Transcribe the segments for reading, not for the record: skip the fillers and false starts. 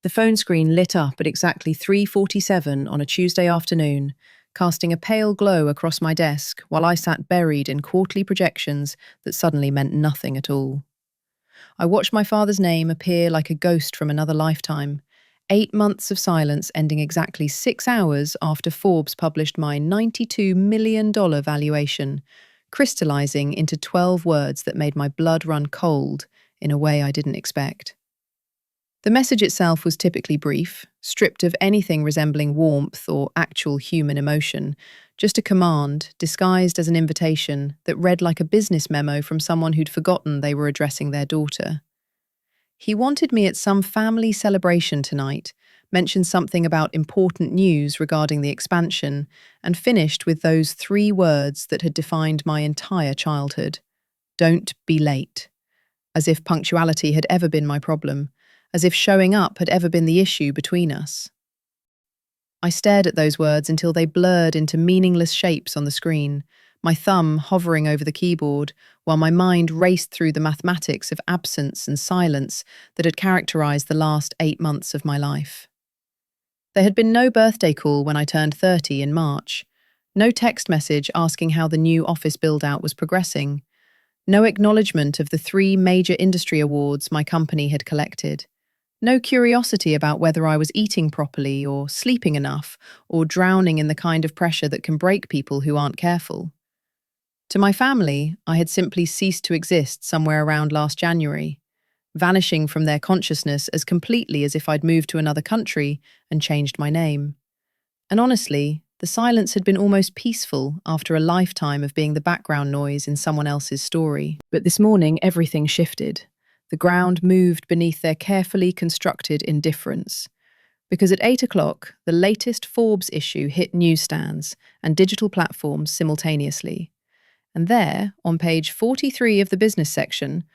The phone screen lit up at exactly 3:47 on a Tuesday afternoon, casting a pale glow across my desk while I sat buried in quarterly projections that suddenly meant nothing at all. I watched my father's name appear like a ghost from another lifetime, 8 months of silence ending exactly 6 hours after Forbes published my $92 million valuation, crystallizing into 12 words that made my blood run cold in a way I didn't expect. The message itself was typically brief, stripped of anything resembling warmth or actual human emotion, just a command disguised as an invitation that read like a business memo from someone who'd forgotten they were addressing their daughter. He wanted me at some family celebration tonight, mentioned something about important news regarding the expansion, and finished with those 3 words that had defined my entire childhood. Don't be late. As if punctuality had ever been my problem, as if showing up had ever been the issue between us. I stared at those words until they blurred into meaningless shapes on the screen, my thumb hovering over the keyboard while my mind raced through the mathematics of absence and silence that had characterized the last 8 months of my life. There had been no birthday call when I turned 30 in March, no text message asking how the new office build-out was progressing, no acknowledgement of the 3 major industry awards my company had collected, no curiosity about whether I was eating properly or sleeping enough or drowning in the kind of pressure that can break people who aren't careful. To my family, I had simply ceased to exist somewhere around last January, vanishing from their consciousness as completely as if I'd moved to another country and changed my name. And honestly, the silence had been almost peaceful after a lifetime of being the background noise in someone else's story. But this morning, everything shifted. The ground moved beneath their carefully constructed indifference. Because at 8 o'clock, the latest Forbes issue hit newsstands and digital platforms simultaneously. And there, on page 43 of the business section,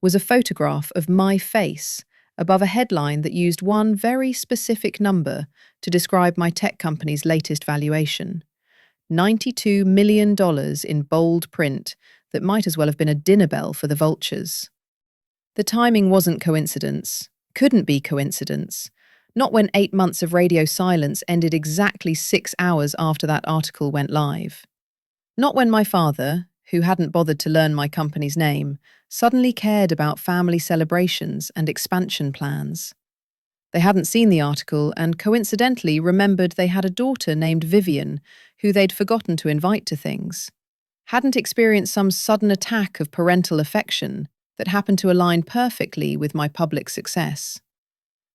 was a photograph of my face above a headline that used one very specific number to describe my tech company's latest valuation. $92 million in bold print that might as well have been a dinner bell for the vultures. The timing wasn't coincidence, couldn't be coincidence, not when 8 months of radio silence ended exactly 6 hours after that article went live. Not when my father, who hadn't bothered to learn my company's name, suddenly cared about family celebrations and expansion plans. They hadn't seen the article and coincidentally remembered they had a daughter named Vivian, who they'd forgotten to invite to things. Hadn't experienced some sudden attack of parental affection that happened to align perfectly with my public success.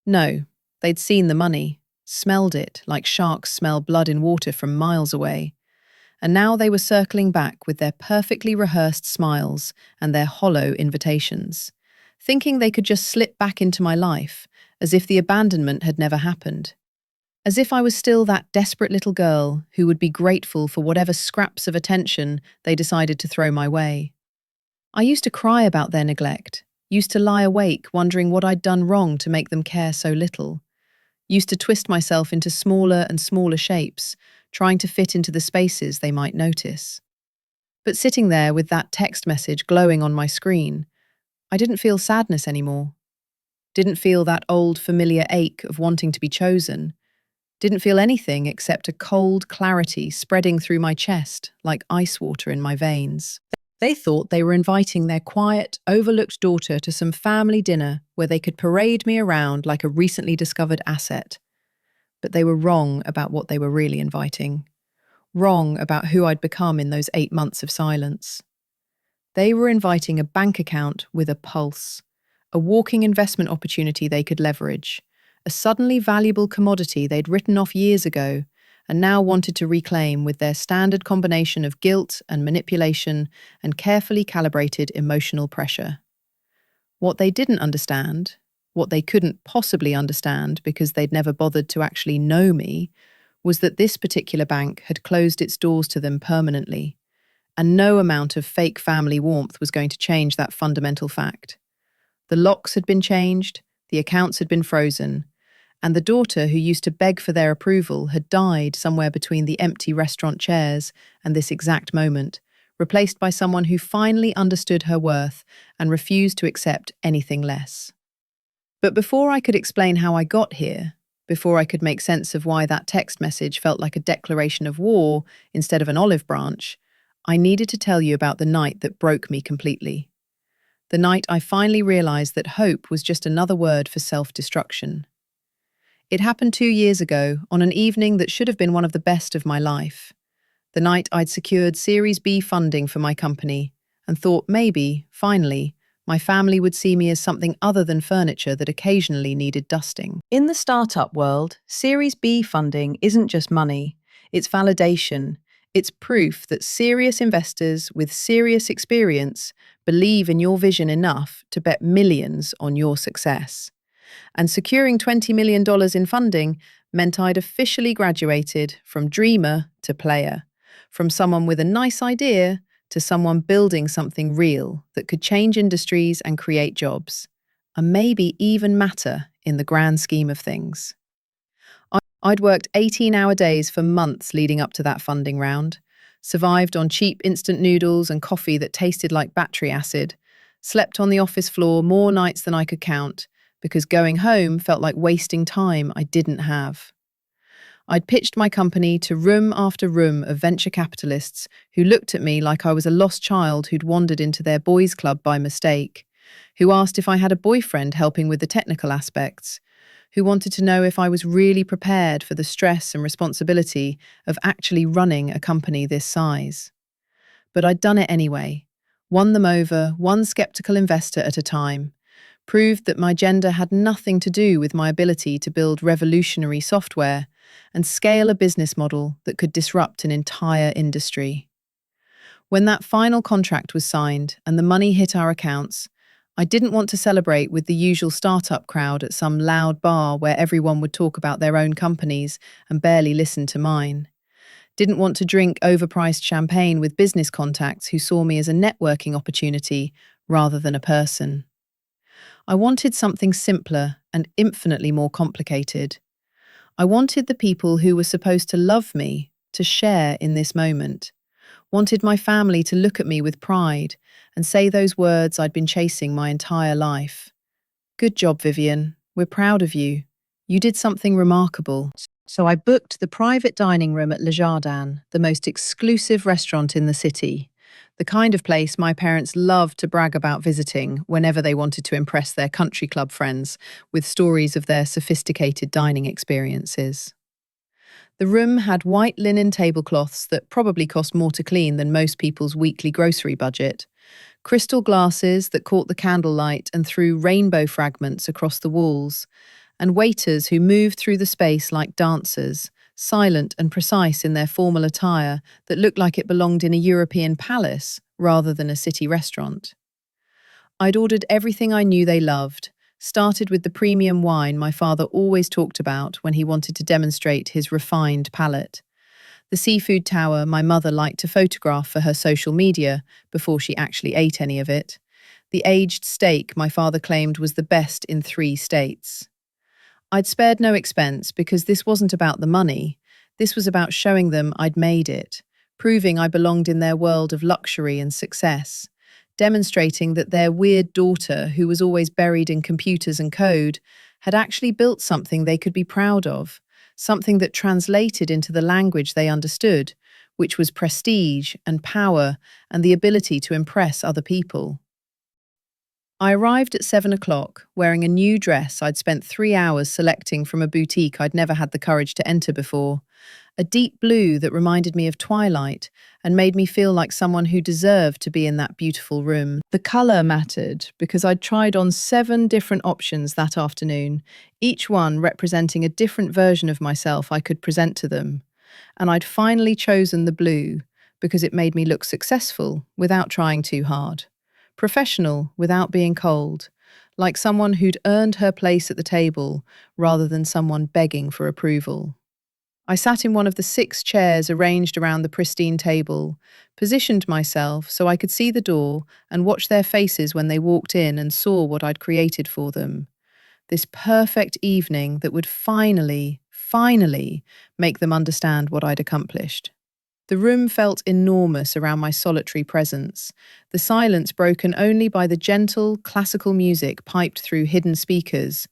No, they'd seen the money, smelled it like sharks smell blood in water from miles away, and now they were circling back with their perfectly rehearsed smiles and their hollow invitations, thinking they could just slip back into my life as if the abandonment had never happened, as if I was still that desperate little girl who would be grateful for whatever scraps of attention they decided to throw my way. I used to cry about their neglect, used to lie awake wondering what I'd done wrong to make them care so little, used to twist myself into smaller and smaller shapes, trying to fit into the spaces they might notice. But sitting there with that text message glowing on my screen, I didn't feel sadness anymore. Didn't feel that old familiar ache of wanting to be chosen. Didn't feel anything except a cold clarity spreading through my chest like ice water in my veins. They thought they were inviting their quiet, overlooked daughter to some family dinner where they could parade me around like a recently discovered asset. But they were wrong about what they were really inviting. Wrong about who I'd become in those 8 months of silence. They were inviting a bank account with a pulse, a walking investment opportunity they could leverage, a suddenly valuable commodity they'd written off years ago and now wanted to reclaim with their standard combination of guilt and manipulation and carefully calibrated emotional pressure. What they didn't understand, what they couldn't possibly understand because they'd never bothered to actually know me, was that this particular bank had closed its doors to them permanently, and no amount of fake family warmth was going to change that fundamental fact. The locks had been changed, the accounts had been frozen, and the daughter who used to beg for their approval had died somewhere between the empty restaurant chairs and this exact moment, replaced by someone who finally understood her worth and refused to accept anything less. But before I could explain how I got here, before I could make sense of why that text message felt like a declaration of war instead of an olive branch, I needed to tell you about the night that broke me completely. The night I finally realized that hope was just another word for self-destruction. It happened 2 years ago, on an evening that should have been one of the best of my life. The night I'd secured Series B funding for my company and thought maybe, finally, my family would see me as something other than furniture that occasionally needed dusting. In the startup world, Series B funding isn't just money, it's validation. It's proof that serious investors with serious experience believe in your vision enough to bet millions on your success. And securing $20 million in funding meant I'd officially graduated from dreamer to player, from someone with a nice idea to someone building something real that could change industries and create jobs, and maybe even matter in the grand scheme of things. I'd worked 18-hour days for months leading up to that funding round, survived on cheap instant noodles and coffee that tasted like battery acid, slept on the office floor more nights than I could count, because going home felt like wasting time I didn't have. I'd pitched my company to room after room of venture capitalists who looked at me like I was a lost child who'd wandered into their boys' club by mistake, who asked if I had a boyfriend helping with the technical aspects, who wanted to know if I was really prepared for the stress and responsibility of actually running a company this size. But I'd done it anyway, won them over, one skeptical investor at a time, proved that my gender had nothing to do with my ability to build revolutionary software and scale a business model that could disrupt an entire industry. When that final contract was signed and the money hit our accounts, I didn't want to celebrate with the usual startup crowd at some loud bar where everyone would talk about their own companies and barely listen to mine. Didn't want to drink overpriced champagne with business contacts who saw me as a networking opportunity rather than a person. I wanted something simpler and infinitely more complicated. I wanted the people who were supposed to love me to share in this moment. Wanted my family to look at me with pride and say those words I'd been chasing my entire life. Good job, Vivian. We're proud of you. You did something remarkable. So I booked the private dining room at Le Jardin, the most exclusive restaurant in the city. The kind of place my parents loved to brag about visiting whenever they wanted to impress their country club friends with stories of their sophisticated dining experiences. The room had white linen tablecloths that probably cost more to clean than most people's weekly grocery budget, crystal glasses that caught the candlelight and threw rainbow fragments across the walls, and waiters who moved through the space like dancers, silent and precise in their formal attire that looked like it belonged in a European palace rather than a city restaurant. I'd ordered everything I knew they loved, started with the premium wine my father always talked about when he wanted to demonstrate his refined palate. The seafood tower my mother liked to photograph for her social media before she actually ate any of it. The aged steak my father claimed was the best in 3 states. I'd spared no expense because this wasn't about the money. This was about showing them I'd made it, proving I belonged in their world of luxury and success, demonstrating that their weird daughter, who was always buried in computers and code, had actually built something they could be proud of, something that translated into the language they understood, which was prestige and power and the ability to impress other people. I arrived at 7 o'clock, wearing a new dress I'd spent 3 hours selecting from a boutique I'd never had the courage to enter before, a deep blue that reminded me of twilight and made me feel like someone who deserved to be in that beautiful room. The colour mattered because I'd tried on 7 different options that afternoon, each one representing a different version of myself I could present to them. And I'd finally chosen the blue because it made me look successful without trying too hard. Professional without being cold, like someone who'd earned her place at the table rather than someone begging for approval. I sat in one of the 6 chairs arranged around the pristine table, positioned myself so I could see the door and watch their faces when they walked in and saw what I'd created for them. This perfect evening that would finally make them understand what I'd accomplished. The room felt enormous around my solitary presence, the silence broken only by the gentle, classical music piped through hidden speakers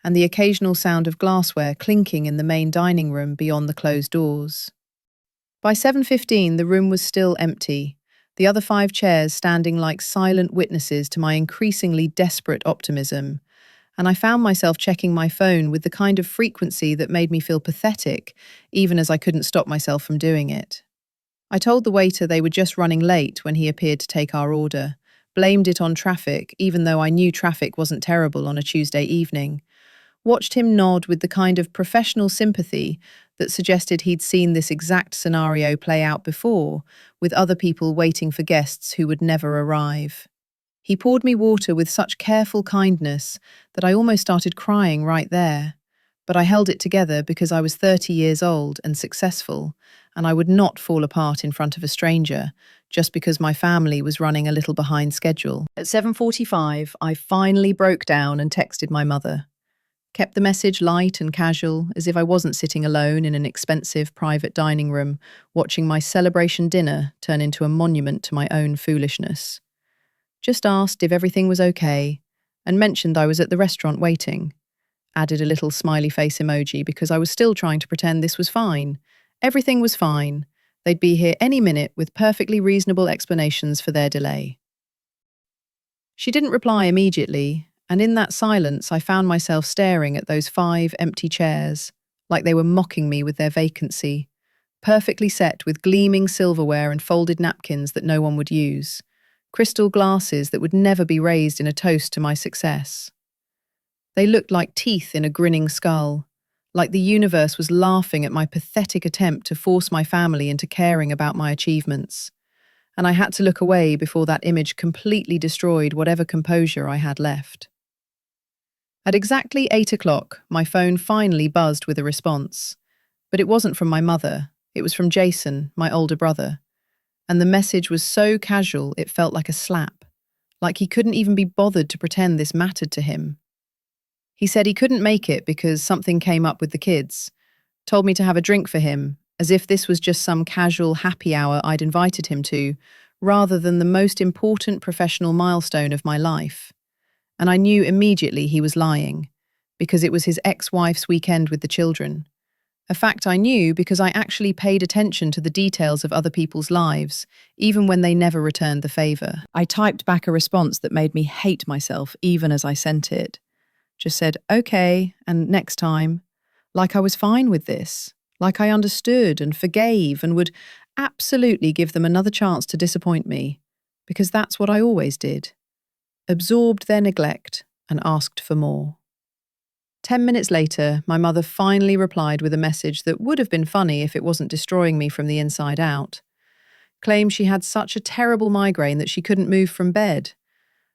and the occasional sound of glassware clinking in the main dining room beyond the closed doors. By 7:15, the room was still empty, the other 5 chairs standing like silent witnesses to my increasingly desperate optimism, and I found myself checking my phone with the kind of frequency that made me feel pathetic, even as I couldn't stop myself from doing it. I told the waiter they were just running late when he appeared to take our order, blamed it on traffic, even though I knew traffic wasn't terrible on a Tuesday evening, watched him nod with the kind of professional sympathy that suggested he'd seen this exact scenario play out before, with other people waiting for guests who would never arrive. He poured me water with such careful kindness that I almost started crying right there. But I held it together because I was 30 years old and successful, and I would not fall apart in front of a stranger just because my family was running a little behind schedule. At 7:45, I finally broke down and texted my mother. Kept the message light and casual, as if I wasn't sitting alone in an expensive private dining room, watching my celebration dinner turn into a monument to my own foolishness. Just asked if everything was okay, and mentioned I was at the restaurant waiting. Added a little smiley face emoji because I was still trying to pretend this was fine. Everything was fine. They'd be here any minute with perfectly reasonable explanations for their delay. She didn't reply immediately, and in that silence I found myself staring at those 5 empty chairs, like they were mocking me with their vacancy, perfectly set with gleaming silverware and folded napkins that no one would use, crystal glasses that would never be raised in a toast to my success. They looked like teeth in a grinning skull, like the universe was laughing at my pathetic attempt to force my family into caring about my achievements. And I had to look away before that image completely destroyed whatever composure I had left. At exactly 8 o'clock, my phone finally buzzed with a response. But it wasn't from my mother, it was from Jason, my older brother. And the message was so casual it felt like a slap, like he couldn't even be bothered to pretend this mattered to him. He said he couldn't make it because something came up with the kids, told me to have a drink for him, as if this was just some casual happy hour I'd invited him to, rather than the most important professional milestone of my life. And I knew immediately he was lying, because it was his ex-wife's weekend with the children. A fact I knew because I actually paid attention to the details of other people's lives, even when they never returned the favor. I typed back a response that made me hate myself even as I sent it. Just said, okay, and next time. Like I was fine with this. Like I understood and forgave and would absolutely give them another chance to disappoint me. Because that's what I always did. Absorbed their neglect and asked for more. 10 minutes later, my mother finally replied with a message that would have been funny if it wasn't destroying me from the inside out. Claimed she had such a terrible migraine that she couldn't move from bed.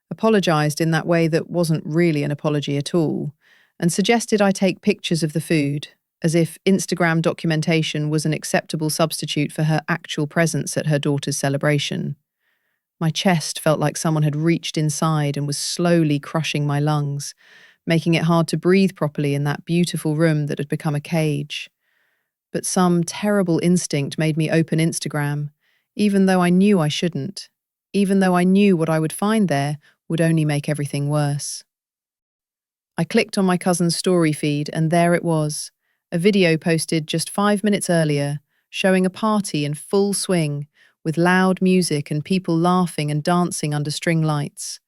Apologised in that way that wasn't really an apology at all, and suggested I take pictures of the food, as if Instagram documentation was an acceptable substitute for her actual presence at her daughter's celebration. My chest felt like someone had reached inside and was slowly crushing my lungs, making it hard to breathe properly in that beautiful room that had become a cage. But some terrible instinct made me open Instagram, even though I knew I shouldn't, even though I knew what I would find there would only make everything worse. I clicked on my cousin's story feed and there it was, a video posted just 5 minutes earlier, showing a party in full swing, with loud music and people laughing and dancing under string lights.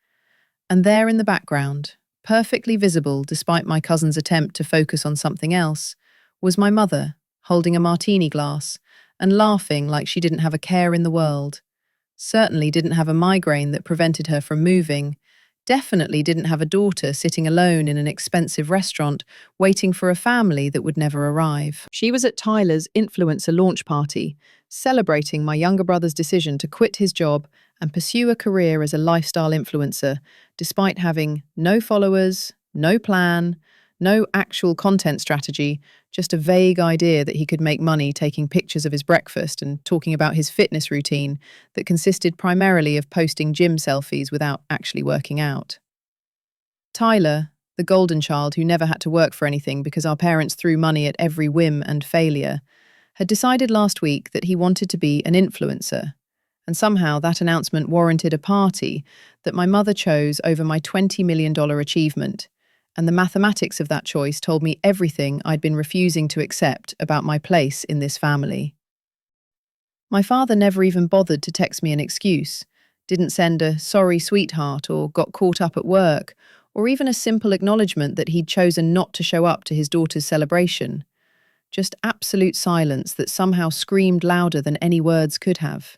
And there in the background, perfectly visible despite my cousin's attempt to focus on something else, was my mother, holding a martini glass and laughing like she didn't have a care in the world. Certainly didn't have a migraine that prevented her from moving, definitely didn't have a daughter sitting alone in an expensive restaurant waiting for a family that would never arrive. She was at Tyler's influencer launch party, celebrating my younger brother's decision to quit his job and pursue a career as a lifestyle influencer, despite having no followers, no plan, no actual content strategy, just a vague idea that he could make money taking pictures of his breakfast and talking about his fitness routine that consisted primarily of posting gym selfies without actually working out. Tyler, the golden child who never had to work for anything because our parents threw money at every whim and failure, had decided last week that he wanted to be an influencer, and somehow that announcement warranted a party that my mother chose over my $20 million achievement, and the mathematics of that choice told me everything I'd been refusing to accept about my place in this family. My father never even bothered to text me an excuse, didn't send a "sorry, sweetheart" or "got caught up at work," or even a simple acknowledgement that he'd chosen not to show up to his daughter's celebration. Just absolute silence that somehow screamed louder than any words could have.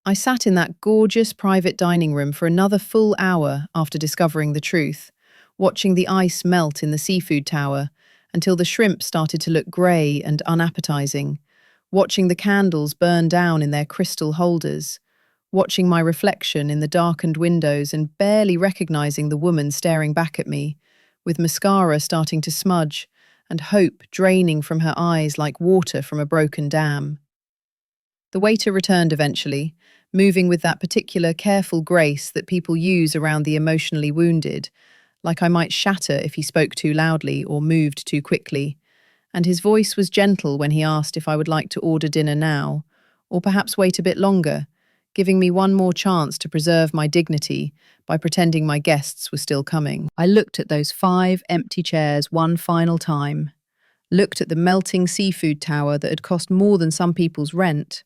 I sat in that gorgeous private dining room for another full hour after discovering the truth, watching the ice melt in the seafood tower until the shrimp started to look grey and unappetizing, watching the candles burn down in their crystal holders, watching my reflection in the darkened windows and barely recognizing the woman staring back at me, with mascara starting to smudge and hope draining from her eyes like water from a broken dam. The waiter returned eventually, moving with that particular careful grace that people use around the emotionally wounded, like I might shatter if he spoke too loudly or moved too quickly, and his voice was gentle when he asked if I would like to order dinner now, or perhaps wait a bit longer, giving me one more chance to preserve my dignity by pretending my guests were still coming. I looked at those 5 empty chairs one final time, looked at the melting seafood tower that had cost more than some people's rent,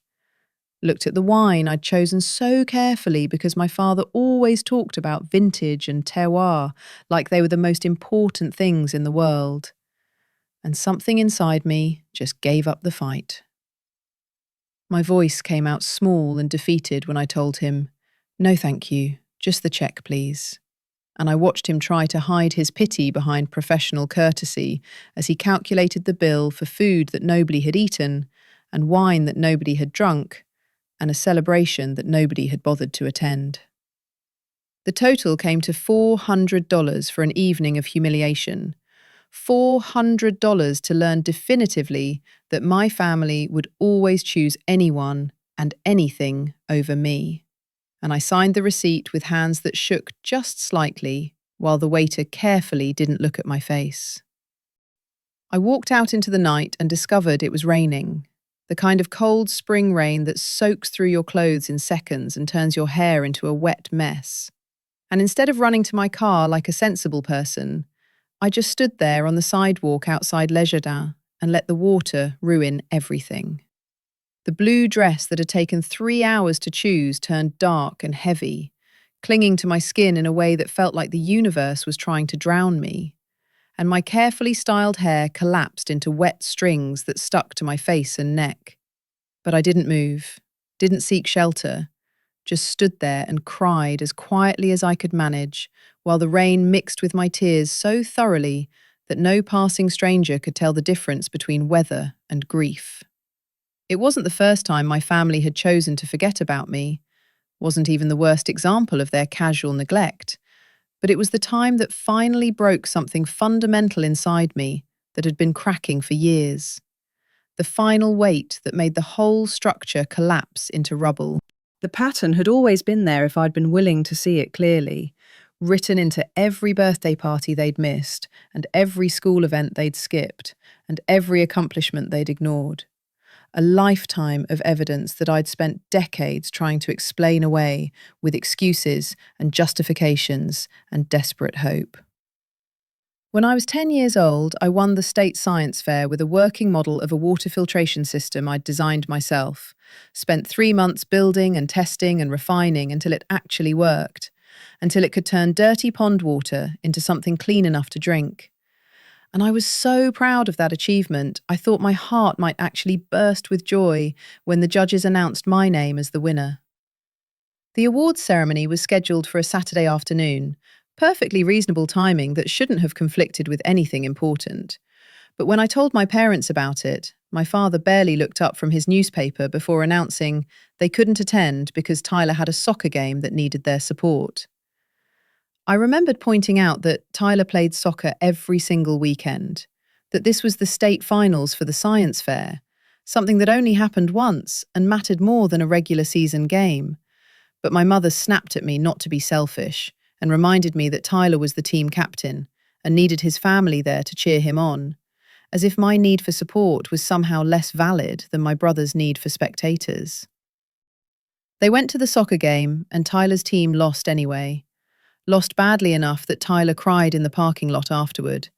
looked at the wine I'd chosen so carefully because my father always talked about vintage and terroir like they were the most important things in the world. And something inside me just gave up the fight. My voice came out small and defeated when I told him, "No thank you, just the check please." And I watched him try to hide his pity behind professional courtesy as he calculated the bill for food that nobody had eaten, and wine that nobody had drunk, and a celebration that nobody had bothered to attend. The total came to $400 for an evening of humiliation. $400 to learn definitively that my family would always choose anyone and anything over me. And I signed the receipt with hands that shook just slightly, while the waiter carefully didn't look at my face. I walked out into the night and discovered it was raining. The kind of cold spring rain that soaks through your clothes in seconds and turns your hair into a wet mess. And instead of running to my car like a sensible person, I just stood there on the sidewalk outside Les Jardins and let the water ruin everything. The blue dress that had taken 3 hours to choose turned dark and heavy, clinging to my skin in a way that felt like the universe was trying to drown me. And my carefully styled hair collapsed into wet strings that stuck to my face and neck. But I didn't move, didn't seek shelter, just stood there and cried as quietly as I could manage, while the rain mixed with my tears so thoroughly that no passing stranger could tell the difference between weather and grief. It wasn't the first time my family had chosen to forget about me, wasn't even the worst example of their casual neglect, but it was the time that finally broke something fundamental inside me that had been cracking for years. The final weight that made the whole structure collapse into rubble. The pattern had always been there if I'd been willing to see it clearly, written into every birthday party they'd missed, and every school event they'd skipped, and every accomplishment they'd ignored. A lifetime of evidence that I'd spent decades trying to explain away with excuses and justifications and desperate hope. When I was 10 years old, I won the state science fair with a working model of a water filtration system I'd designed myself, spent 3 months building and testing and refining until it actually worked, until it could turn dirty pond water into something clean enough to drink. And I was so proud of that achievement, I thought my heart might actually burst with joy when the judges announced my name as the winner. The awards ceremony was scheduled for a Saturday afternoon, perfectly reasonable timing that shouldn't have conflicted with anything important. But when I told my parents about it, my father barely looked up from his newspaper before announcing they couldn't attend because Tyler had a soccer game that needed their support. I remembered pointing out that Tyler played soccer every single weekend, that this was the state finals for the science fair, something that only happened once and mattered more than a regular season game. But my mother snapped at me not to be selfish and reminded me that Tyler was the team captain and needed his family there to cheer him on. as if my need for support was somehow less valid than my brother's need for spectators. They went to the soccer game, and Tyler's team lost anyway. Lost badly enough that Tyler cried in the parking lot afterward,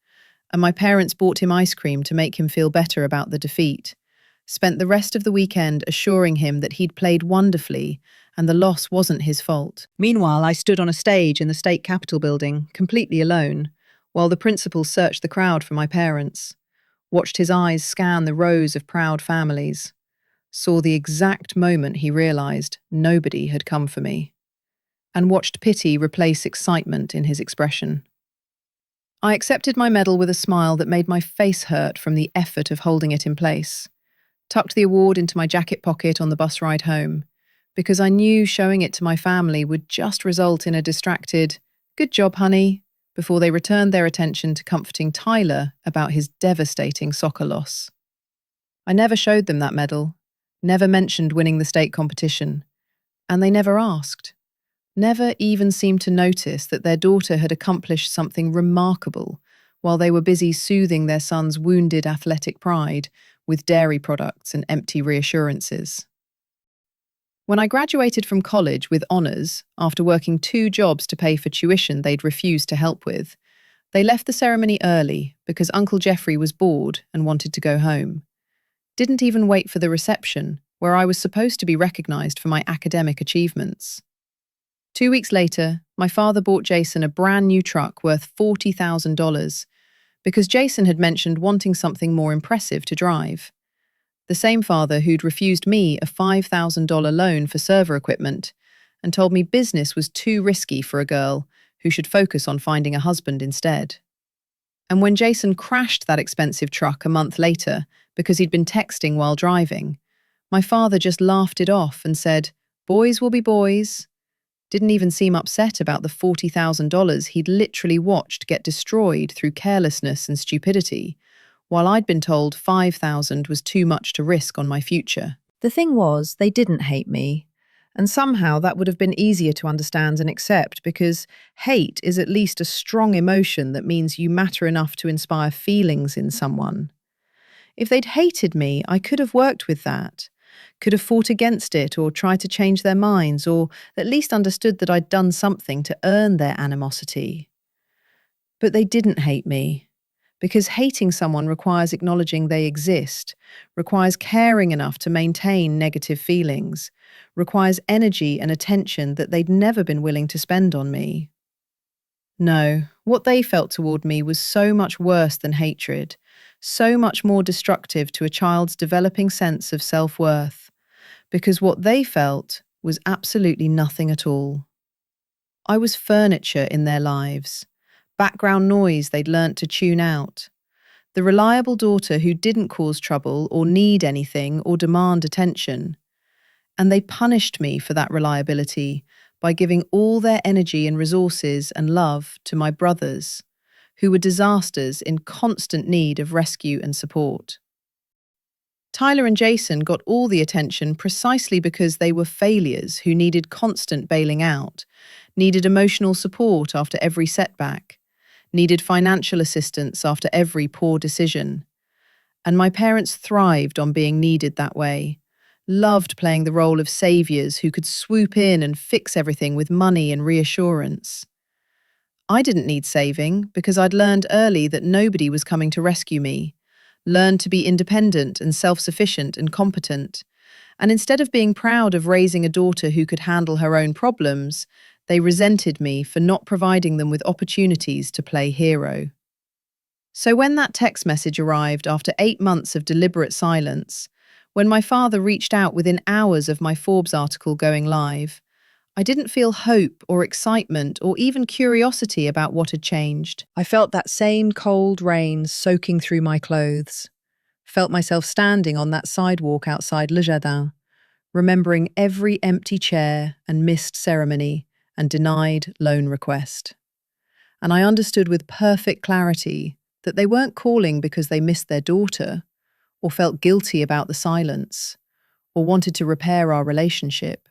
and my parents bought him ice cream to make him feel better about the defeat. Spent the rest of the weekend assuring him that he'd played wonderfully and the loss wasn't his fault. Meanwhile, I stood on a stage in the state capitol building, completely alone, while the principal searched the crowd for my parents, watched his eyes scan the rows of proud families, saw the exact moment he realized nobody had come for me, and watched pity replace excitement in his expression. I accepted my medal with a smile that made my face hurt from the effort of holding it in place, tucked the award into my jacket pocket on the bus ride home, because I knew showing it to my family would just result in a distracted, "Good job, honey," before they returned their attention to comforting Tyler about his devastating soccer loss. I never showed them that medal, never mentioned winning the state competition, and they never asked. Never even seemed to notice that their daughter had accomplished something remarkable while they were busy soothing their son's wounded athletic pride with dairy products and empty reassurances. When I graduated from college with honours, after working 2 jobs to pay for tuition they'd refused to help with, they left the ceremony early because Uncle Jeffrey was bored and wanted to go home. Didn't even wait for the reception, where I was supposed to be recognised for my academic achievements. 2 weeks later, my father bought Jason a brand new truck worth $40,000 because Jason had mentioned wanting something more impressive to drive. The same father who'd refused me a $5,000 loan for server equipment and told me business was too risky for a girl who should focus on finding a husband instead. And when Jason crashed that expensive truck a month later because he'd been texting while driving, my father just laughed it off and said, "Boys will be boys." Didn't even seem upset about the $40,000 he'd literally watched get destroyed through carelessness and stupidity, while I'd been told $5,000 was too much to risk on my future. The thing was, they didn't hate me, and somehow that would have been easier to understand and accept because hate is at least a strong emotion that means you matter enough to inspire feelings in someone. If they'd hated me, I could have worked with that, could have fought against it or tried to change their minds, or at least understood that I'd done something to earn their animosity. But they didn't hate me, because hating someone requires acknowledging they exist, requires caring enough to maintain negative feelings, requires energy and attention that they'd never been willing to spend on me. No, what they felt toward me was so much worse than hatred, so much more destructive to a child's developing sense of self-worth, because what they felt was absolutely nothing at all. I was furniture in their lives, background noise they'd learnt to tune out, the reliable daughter who didn't cause trouble or need anything or demand attention. And they punished me for that reliability by giving all their energy and resources and love to my brothers, who were disasters in constant need of rescue and support. Tyler and Jason got all the attention precisely because they were failures who needed constant bailing out, needed emotional support after every setback, needed financial assistance after every poor decision. And my parents thrived on being needed that way, loved playing the role of saviors who could swoop in and fix everything with money and reassurance. I didn't need saving because I'd learned early that nobody was coming to rescue me, learned to be independent and self-sufficient and competent. And instead of being proud of raising a daughter who could handle her own problems, they resented me for not providing them with opportunities to play hero. So when that text message arrived after 8 months of deliberate silence, when my father reached out within hours of my Forbes article going live, I didn't feel hope or excitement or even curiosity about what had changed. I felt that same cold rain soaking through my clothes, felt myself standing on that sidewalk outside Le Jardin, remembering every empty chair and missed ceremony and denied loan request. And I understood with perfect clarity that they weren't calling because they missed their daughter, or felt guilty about the silence, or wanted to repair our relationship.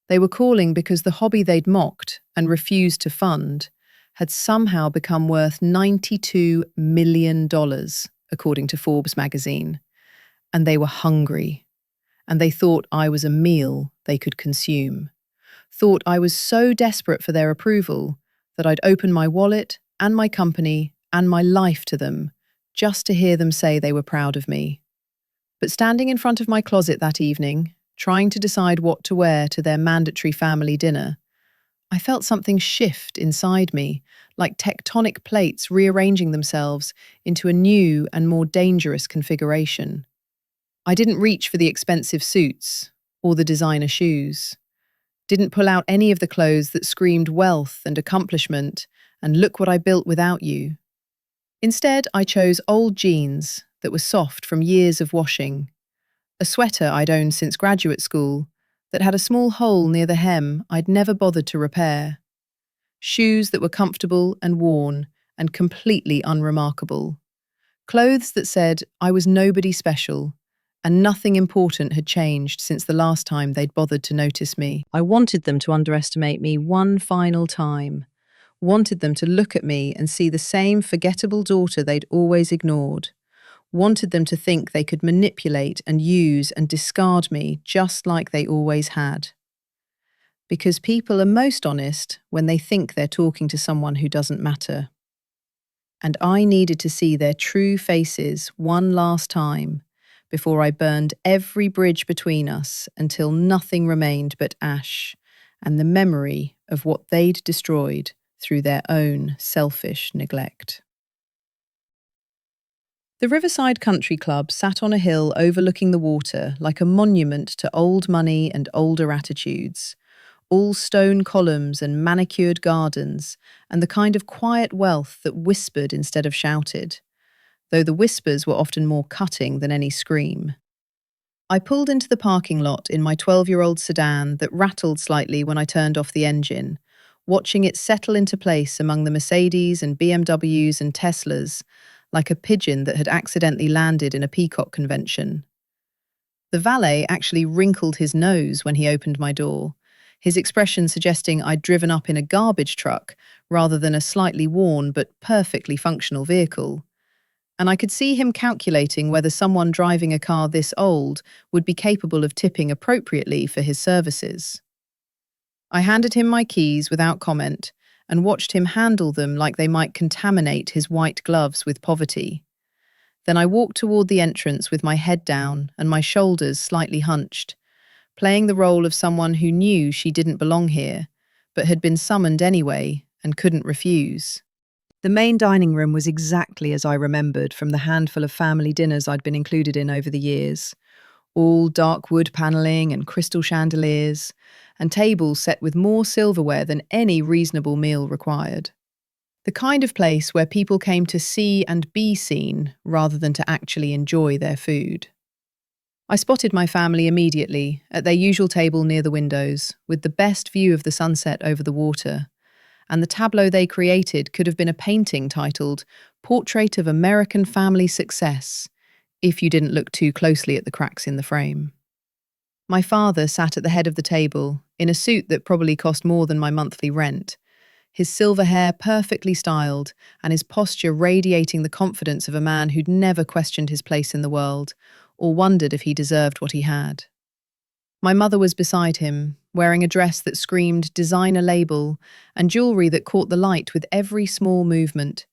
They were calling because the hobby they'd mocked and refused to fund had somehow become worth $92 million. according to Forbes magazine, and they were hungry, and they thought I was a meal they could consume, thought I was so desperate for their approval that I'd open my wallet and my company and my life to them just to hear them say they were proud of me. But standing in front of my closet that evening, trying to decide what to wear to their mandatory family dinner, I felt something shift inside me, like tectonic plates rearranging themselves into a new and more dangerous configuration. I didn't reach for the expensive suits or the designer shoes, didn't pull out any of the clothes that screamed wealth and accomplishment and look what I built without you. Instead, I chose old jeans that were soft from years of washing, a sweater I'd owned since graduate school that had a small hole near the hem I'd never bothered to repair, shoes that were comfortable and worn and completely unremarkable, clothes that said I was nobody special and nothing important had changed since the last time they'd bothered to notice me. I wanted them to underestimate me one final time, wanted them to look at me and see the same forgettable daughter they'd always ignored, wanted them to think they could manipulate and use and discard me just like they always had. Because people are most honest when they think they're talking to someone who doesn't matter. And I needed to see their true faces one last time before I burned every bridge between us until nothing remained but ash and the memory of what they'd destroyed through their own selfish neglect. The Riverside Country Club sat on a hill overlooking the water like a monument to old money and older attitudes, all stone columns and manicured gardens, and the kind of quiet wealth that whispered instead of shouted, though the whispers were often more cutting than any scream. I pulled into the parking lot in my 12-year-old sedan that rattled slightly when I turned off the engine, watching it settle into place among the Mercedes and BMWs and Teslas, like a pigeon that had accidentally landed in a peacock convention. The valet actually wrinkled his nose when he opened my door, his expression suggesting I'd driven up in a garbage truck rather than a slightly worn but perfectly functional vehicle. And I could see him calculating whether someone driving a car this old would be capable of tipping appropriately for his services. I handed him my keys without comment and watched him handle them like they might contaminate his white gloves with poverty. Then I walked toward the entrance with my head down and my shoulders slightly hunched, playing the role of someone who knew she didn't belong here, but had been summoned anyway and couldn't refuse. The main dining room was exactly as I remembered from the handful of family dinners I'd been included in over the years. All dark wood panelling and crystal chandeliers, and tables set with more silverware than any reasonable meal required. The kind of place where people came to see and be seen rather than to actually enjoy their food. I spotted my family immediately at their usual table near the windows, with the best view of the sunset over the water, and the tableau they created could have been a painting titled Portrait of American Family Success, if you didn't look too closely at the cracks in the frame. My father sat at the head of the table, in a suit that probably cost more than my monthly rent, his silver hair perfectly styled and his posture radiating the confidence of a man who'd never questioned his place in the world or wondered if he deserved what he had. My mother was beside him, wearing a dress that screamed designer label and jewellery that caught the light with every small movement,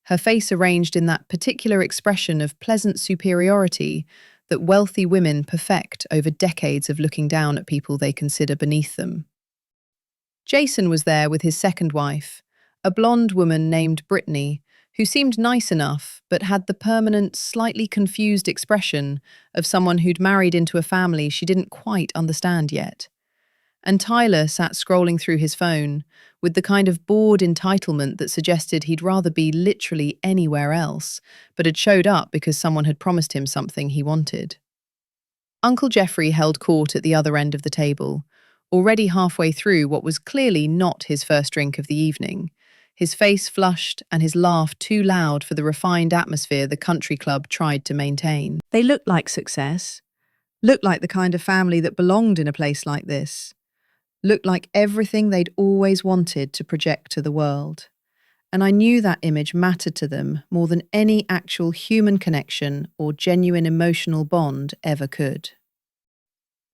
her face arranged in that particular expression of pleasant superiority that wealthy women perfect over decades of looking down at people they consider beneath them. Jason was there with his second wife, a blonde woman named Brittany, who seemed nice enough but had the permanent, slightly confused expression of someone who'd married into a family she didn't quite understand yet. And Tyler sat scrolling through his phone, with the kind of bored entitlement that suggested he'd rather be literally anywhere else, but had showed up because someone had promised him something he wanted. Uncle Jeffrey held court at the other end of the table, already halfway through what was clearly not his first drink of the evening, his face flushed and his laugh too loud for the refined atmosphere the country club tried to maintain. They looked like success, looked like the kind of family that belonged in a place like this, looked like everything they'd always wanted to project to the world. and I knew that image mattered to them more than any actual human connection or genuine emotional bond ever could.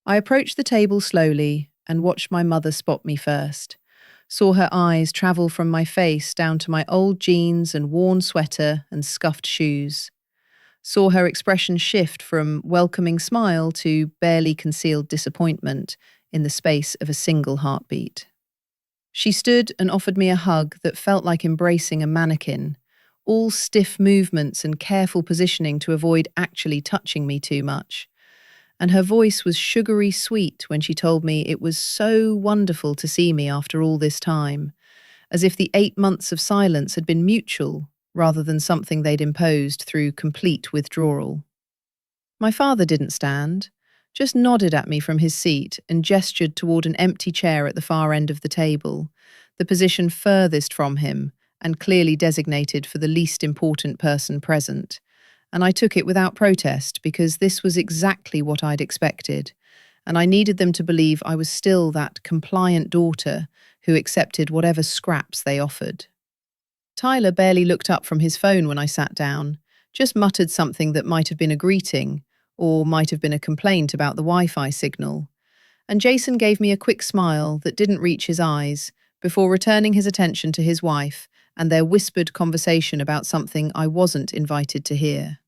I approached the table slowly and watched my mother spot me first, saw her eyes travel from my face down to my old jeans and worn sweater and scuffed shoes, saw her expression shift from welcoming smile to barely concealed disappointment in the space of a single heartbeat. She stood and offered me a hug that felt like embracing a mannequin, all stiff movements and careful positioning to avoid actually touching me too much. And her voice was sugary sweet when she told me it was so wonderful to see me after all this time, as if the 8 months of silence had been mutual rather than something they'd imposed through complete withdrawal. My father didn't stand, just nodded at me from his seat and gestured toward an empty chair at the far end of the table, the position furthest from him and clearly designated for the least important person present. And I took it without protest because this was exactly what I'd expected, and I needed them to believe I was still that compliant daughter who accepted whatever scraps they offered. Tyler barely looked up from his phone when I sat down, just muttered something that might have been a greeting, or might have been a complaint about the Wi-Fi signal. And Jason gave me a quick smile that didn't reach his eyes before returning his attention to his wife and their whispered conversation about something I wasn't invited to hear.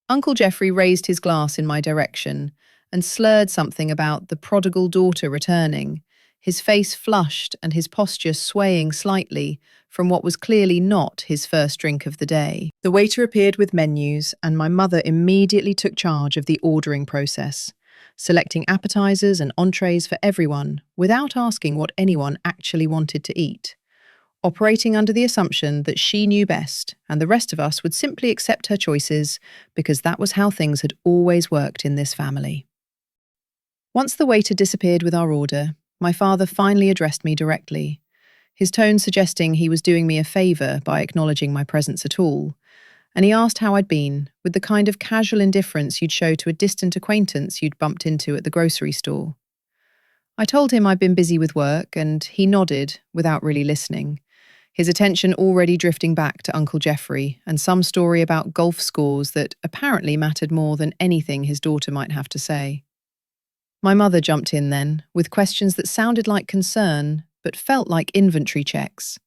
Uncle Jeffrey raised his glass in my direction and slurred something about the prodigal daughter returning, his face flushed and his posture swaying slightly from what was clearly not his first drink of the day. The waiter appeared with menus, and my mother immediately took charge of the ordering process, selecting appetizers and entrees for everyone without asking what anyone actually wanted to eat, operating under the assumption that she knew best and the rest of us would simply accept her choices because that was how things had always worked in this family. Once the waiter disappeared with our order, my father finally addressed me directly, his tone suggesting he was doing me a favour by acknowledging my presence at all, and he asked how I'd been, with the kind of casual indifference you'd show to a distant acquaintance you'd bumped into at the grocery store. I told him I'd been busy with work, and he nodded without really listening, his attention already drifting back to Uncle Jeffrey and some story about golf scores that apparently mattered more than anything his daughter might have to say. My mother jumped in then, with questions that sounded like concern, but felt like inventory checks,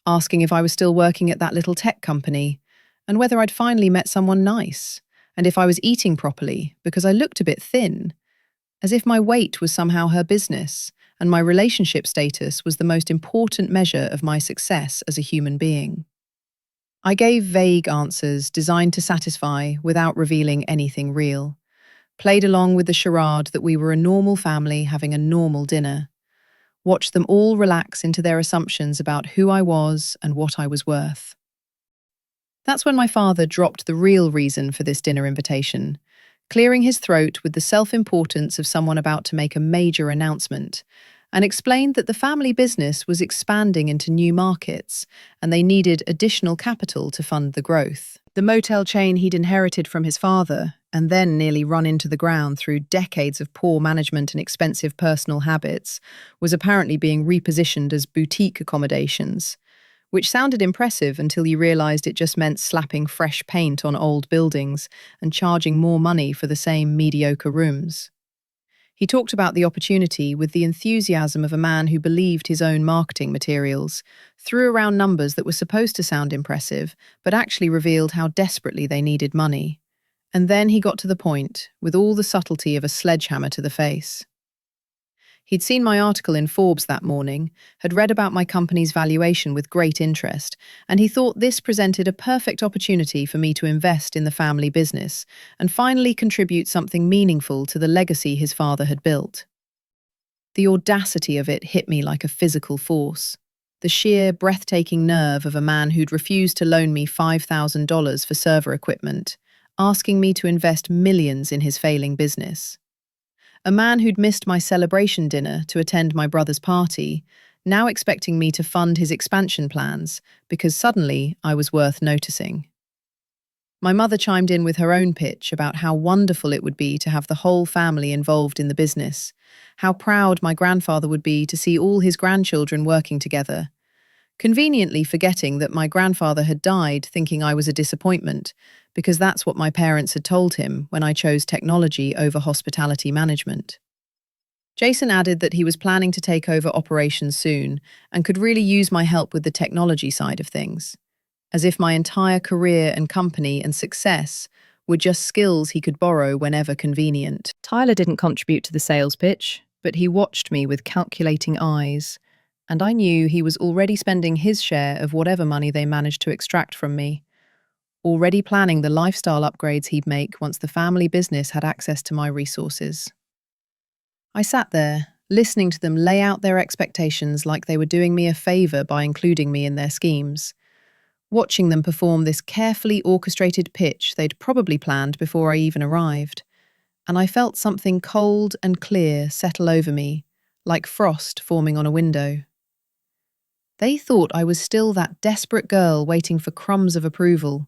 asking if I was still working at that little tech company, and whether I'd finally met someone nice, and if I was eating properly, because I looked a bit thin, as if my weight was somehow her business, and my relationship status was the most important measure of my success as a human being. I gave vague answers designed to satisfy without revealing anything real, played along with the charade that we were a normal family having a normal dinner, watched them all relax into their assumptions about who I was and what I was worth. That's when my father dropped the real reason for this dinner invitation, clearing his throat with the self-importance of someone about to make a major announcement, and explained that the family business was expanding into new markets and they needed additional capital to fund the growth. The motel chain he'd inherited from his father, and then nearly run into the ground through decades of poor management and expensive personal habits, was apparently being repositioned as boutique accommodations, which sounded impressive until you realised it just meant slapping fresh paint on old buildings and charging more money for the same mediocre rooms. He talked about the opportunity with the enthusiasm of a man who believed his own marketing materials, threw around numbers that were supposed to sound impressive, but actually revealed how desperately they needed money. And then he got to the point, with all the subtlety of a sledgehammer to the face. He'd seen my article in Forbes that morning, had read about my company's valuation with great interest, and he thought this presented a perfect opportunity for me to invest in the family business and finally contribute something meaningful to the legacy his father had built. The audacity of it hit me like a physical force. The sheer, breathtaking nerve of a man who'd refused to loan me $5,000 for server equipment, asking me to invest millions in his failing business. A man who'd missed my celebration dinner to attend my brother's party, now expecting me to fund his expansion plans because suddenly I was worth noticing. My mother chimed in with her own pitch about how wonderful it would be to have the whole family involved in the business, how proud my grandfather would be to see all his grandchildren working together, conveniently forgetting that my grandfather had died, thinking I was a disappointment, because that's what my parents had told him when I chose technology over hospitality management. Jason added that he was planning to take over operations soon and could really use my help with the technology side of things, as if my entire career and company and success were just skills he could borrow whenever convenient. Tyler didn't contribute to the sales pitch, but he watched me with calculating eyes, and I knew he was already spending his share of whatever money they managed to extract from me, already planning the lifestyle upgrades he'd make once the family business had access to my resources. I sat there, listening to them lay out their expectations like they were doing me a favor by including me in their schemes, watching them perform this carefully orchestrated pitch they'd probably planned before I even arrived, and I felt something cold and clear settle over me, like frost forming on a window. They thought I was still that desperate girl waiting for crumbs of approval,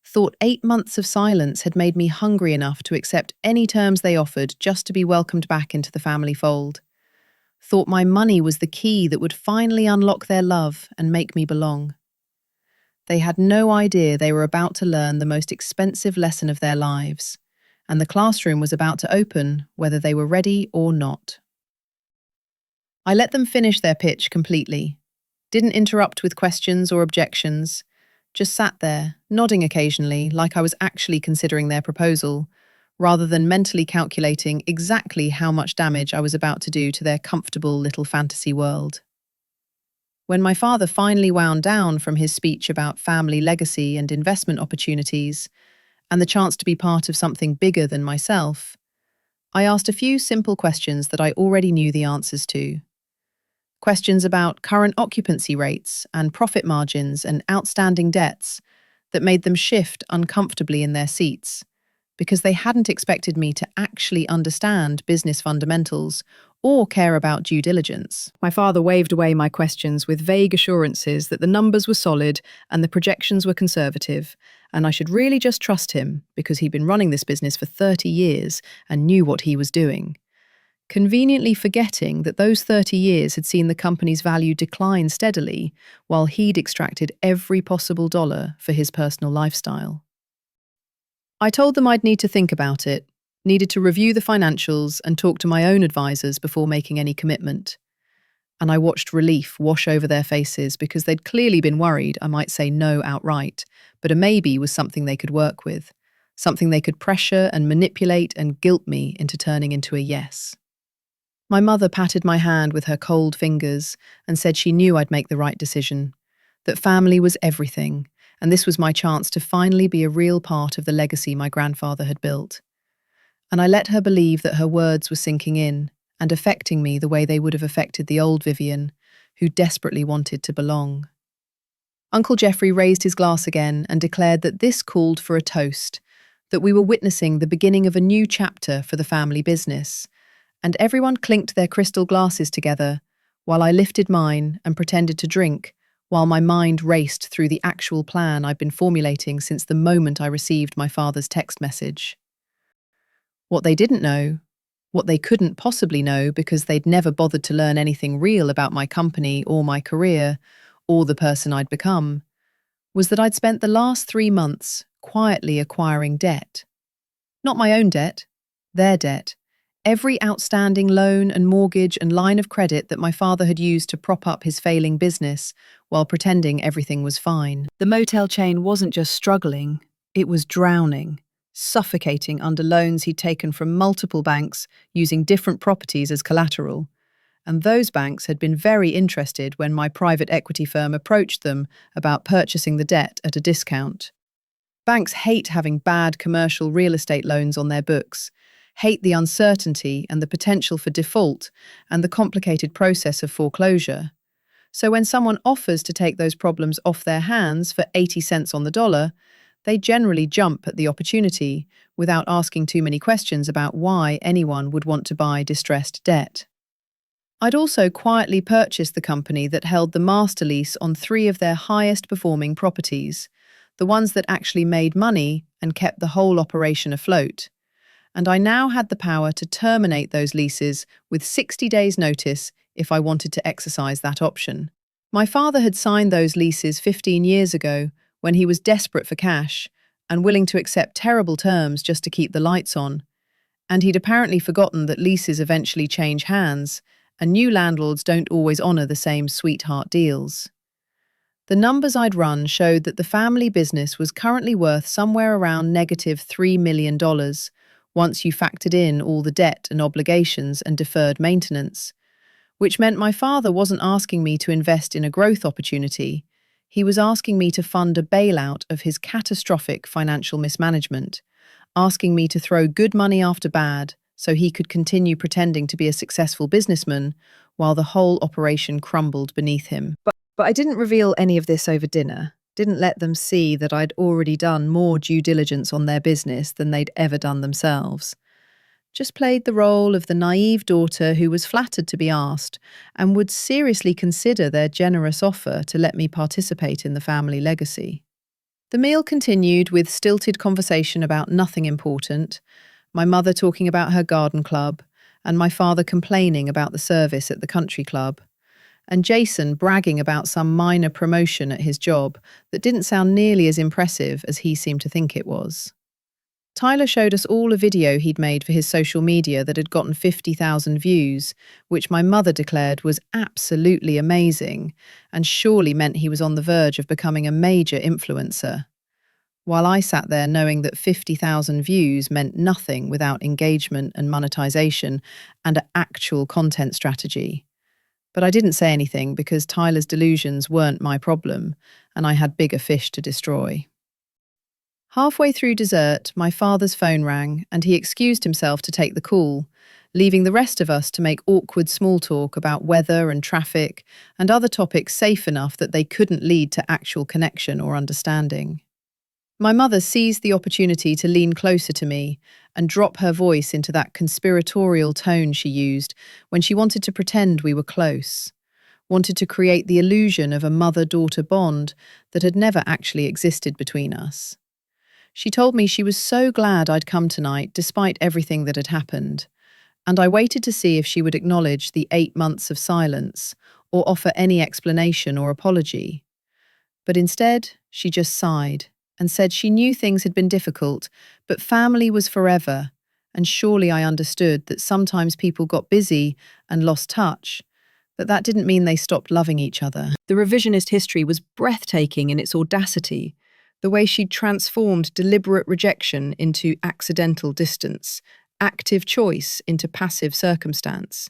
thought 8 months of silence had made me hungry enough to accept any terms they offered just to be welcomed back into the family fold, thought my money was the key that would finally unlock their love and make me belong. They had no idea they were about to learn the most expensive lesson of their lives, and the classroom was about to open whether they were ready or not. I let them finish their pitch completely, didn't interrupt with questions or objections, just sat there, nodding occasionally like I was actually considering their proposal, rather than mentally calculating exactly how much damage I was about to do to their comfortable little fantasy world. When my father finally wound down from his speech about family legacy and investment opportunities, and the chance to be part of something bigger than myself, I asked a few simple questions that I already knew the answers to. Questions about current occupancy rates and profit margins and outstanding debts that made them shift uncomfortably in their seats, because they hadn't expected me to actually understand business fundamentals or care about due diligence. My father waved away my questions with vague assurances that the numbers were solid and the projections were conservative, and I should really just trust him because he'd been running this business for 30 years and knew what he was doing. Conveniently forgetting that those 30 years had seen the company's value decline steadily while he'd extracted every possible dollar for his personal lifestyle. I told them I'd need to think about it, needed to review the financials and talk to my own advisors before making any commitment. And I watched relief wash over their faces because they'd clearly been worried I might say no outright, but a maybe was something they could work with, something they could pressure and manipulate and guilt me into turning into a yes. My mother patted my hand with her cold fingers and said she knew I'd make the right decision, that family was everything, and this was my chance to finally be a real part of the legacy my grandfather had built. And I let her believe that her words were sinking in and affecting me the way they would have affected the old Vivian, who desperately wanted to belong. Uncle Jeffrey raised his glass again and declared that this called for a toast, that we were witnessing the beginning of a new chapter for the family business, and everyone clinked their crystal glasses together, while I lifted mine and pretended to drink, while my mind raced through the actual plan I'd been formulating since the moment I received my father's text message. What they didn't know, what they couldn't possibly know because they'd never bothered to learn anything real about my company or my career, or the person I'd become, was that I'd spent the last 3 months quietly acquiring debt. Not my own debt, their debt. Every outstanding loan and mortgage and line of credit that my father had used to prop up his failing business while pretending everything was fine. The motel chain wasn't just struggling, it was drowning, suffocating under loans he'd taken from multiple banks using different properties as collateral. And those banks had been very interested when my private equity firm approached them about purchasing the debt at a discount. Banks hate having bad commercial real estate loans on their books, hate the uncertainty and the potential for default and the complicated process of foreclosure. So when someone offers to take those problems off their hands for 80 cents on the dollar, they generally jump at the opportunity without asking too many questions about why anyone would want to buy distressed debt. I'd also quietly purchased the company that held the master lease on 3 of their highest performing properties, the ones that actually made money and kept the whole operation afloat. And I now had the power to terminate those leases with 60 days' notice if I wanted to exercise that option. My father had signed those leases 15 years ago when he was desperate for cash and willing to accept terrible terms just to keep the lights on. And he'd apparently forgotten that leases eventually change hands, and new landlords don't always honour the same sweetheart deals. The numbers I'd run showed that the family business was currently worth somewhere around -$3 million once you factored in all the debt and obligations and deferred maintenance, which meant my father wasn't asking me to invest in a growth opportunity. He was asking me to fund a bailout of his catastrophic financial mismanagement, asking me to throw good money after bad so he could continue pretending to be a successful businessman while the whole operation crumbled beneath him. But I didn't reveal any of this over dinner, didn't let them see that I'd already done more due diligence on their business than they'd ever done themselves. Just played the role of the naive daughter who was flattered to be asked and would seriously consider their generous offer to let me participate in the family legacy. The meal continued with stilted conversation about nothing important, my mother talking about her garden club, and my father complaining about the service at the country club, and Jason bragging about some minor promotion at his job that didn't sound nearly as impressive as he seemed to think it was. Tyler showed us all a video he'd made for his social media that had gotten 50,000 views, which my mother declared was absolutely amazing and surely meant he was on the verge of becoming a major influencer. While I sat there knowing that 50,000 views meant nothing without engagement and monetization and an actual content strategy. But I didn't say anything because Tyler's delusions weren't my problem and I had bigger fish to destroy. Halfway through dessert, my father's phone rang and he excused himself to take the call, leaving the rest of us to make awkward small talk about weather and traffic and other topics safe enough that they couldn't lead to actual connection or understanding. My mother seized the opportunity to lean closer to me and drop her voice into that conspiratorial tone she used when she wanted to pretend we were close, wanted to create the illusion of a mother-daughter bond that had never actually existed between us. She told me she was so glad I'd come tonight despite everything that had happened, and I waited to see if she would acknowledge the 8 months of silence or offer any explanation or apology. But instead, she just sighed and said she knew things had been difficult, but family was forever, and surely I understood that sometimes people got busy and lost touch, but that didn't mean they stopped loving each other. The revisionist history was breathtaking in its audacity, the way she'd transformed deliberate rejection into accidental distance, active choice into passive circumstance,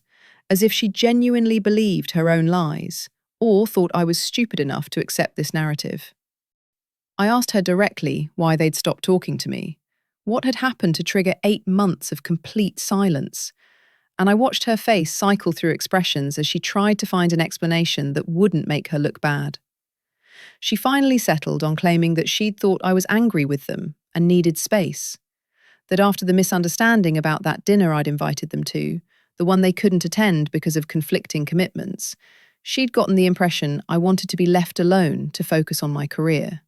as if she genuinely believed her own lies, or thought I was stupid enough to accept this narrative. I asked her directly why they'd stopped talking to me, what had happened to trigger 8 months of complete silence, and I watched her face cycle through expressions as she tried to find an explanation that wouldn't make her look bad. She finally settled on claiming that she'd thought I was angry with them and needed space, that after the misunderstanding about that dinner I'd invited them to, the one they couldn't attend because of conflicting commitments, she'd gotten the impression I wanted to be left alone to focus on my career.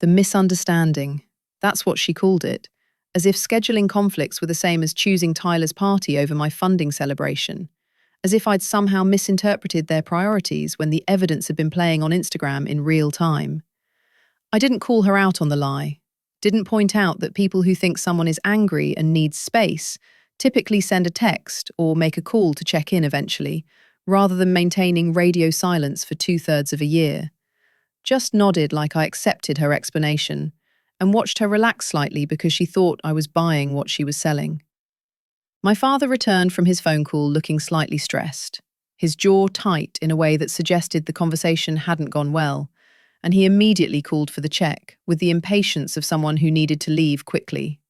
The misunderstanding, that's what she called it, as if scheduling conflicts were the same as choosing Tyler's party over my funding celebration, as if I'd somehow misinterpreted their priorities when the evidence had been playing on Instagram in real time. I didn't call her out on the lie, didn't point out that people who think someone is angry and needs space typically send a text or make a call to check in eventually, rather than maintaining radio silence for 2/3 of a year. Just nodded like I accepted her explanation and watched her relax slightly because she thought I was buying what she was selling. My father returned from his phone call looking slightly stressed, his jaw tight in a way that suggested the conversation hadn't gone well, and he immediately called for the check with the impatience of someone who needed to leave quickly.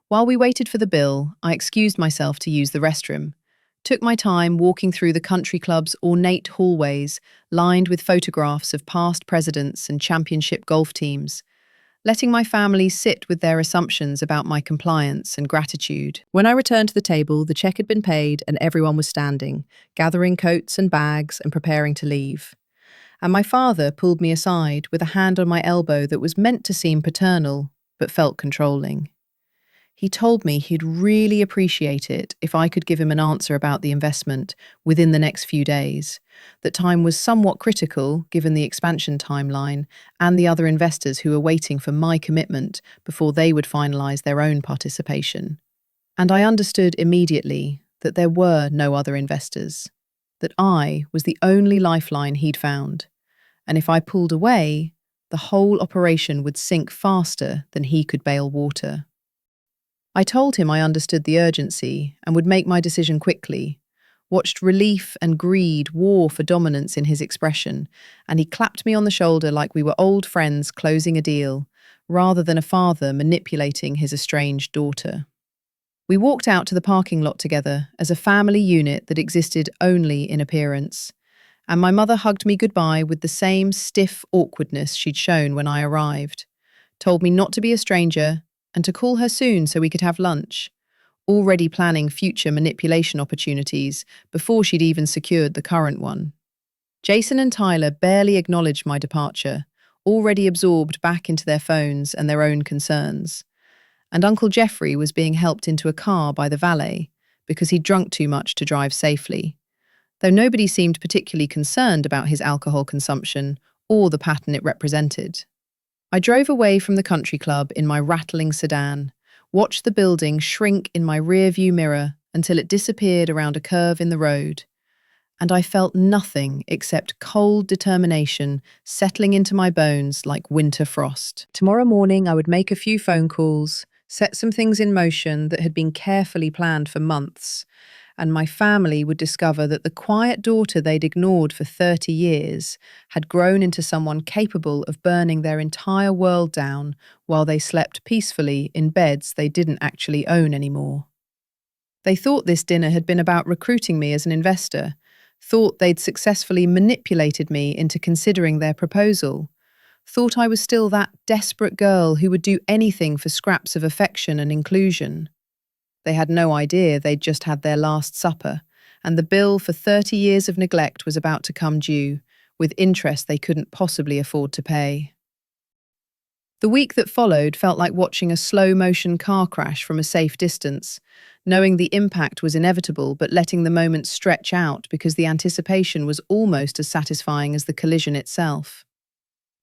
While we waited for the bill, I excused myself to use the restroom, took my time walking through the country club's ornate hallways lined with photographs of past presidents and championship golf teams, letting my family sit with their assumptions about my compliance and gratitude. When I returned to the table, the check had been paid and everyone was standing, gathering coats and bags and preparing to leave. And my father pulled me aside with a hand on my elbow that was meant to seem paternal, but felt controlling. He told me he'd really appreciate it if I could give him an answer about the investment within the next few days. That time was somewhat critical given the expansion timeline and the other investors who were waiting for my commitment before they would finalise their own participation. And I understood immediately that there were no other investors, that I was the only lifeline he'd found, and if I pulled away, the whole operation would sink faster than he could bail water. I told him I understood the urgency and would make my decision quickly, watched relief and greed war for dominance in his expression, and he clapped me on the shoulder like we were old friends closing a deal, rather than a father manipulating his estranged daughter. We walked out to the parking lot together as a family unit that existed only in appearance, and my mother hugged me goodbye with the same stiff awkwardness she'd shown when I arrived, told me not to be a stranger and to call her soon so we could have lunch, already planning future manipulation opportunities before she'd even secured the current one. Jason and Tyler barely acknowledged my departure, already absorbed back into their phones and their own concerns. And Uncle Jeffrey was being helped into a car by the valet because he'd drunk too much to drive safely, though nobody seemed particularly concerned about his alcohol consumption or the pattern it represented. I drove away from the country club in my rattling sedan, watched the building shrink in my rear-view mirror until it disappeared around a curve in the road, and I felt nothing except cold determination settling into my bones like winter frost. Tomorrow morning I would make a few phone calls, set some things in motion that had been carefully planned for months, and my family would discover that the quiet daughter they'd ignored for 30 years had grown into someone capable of burning their entire world down while they slept peacefully in beds they didn't actually own anymore. They thought this dinner had been about recruiting me as an investor, thought they'd successfully manipulated me into considering their proposal, thought I was still that desperate girl who would do anything for scraps of affection and inclusion. They had no idea they'd just had their last supper, and the bill for 30 years of neglect was about to come due, with interest they couldn't possibly afford to pay. The week that followed felt like watching a slow-motion car crash from a safe distance, knowing the impact was inevitable but letting the moment stretch out because the anticipation was almost as satisfying as the collision itself.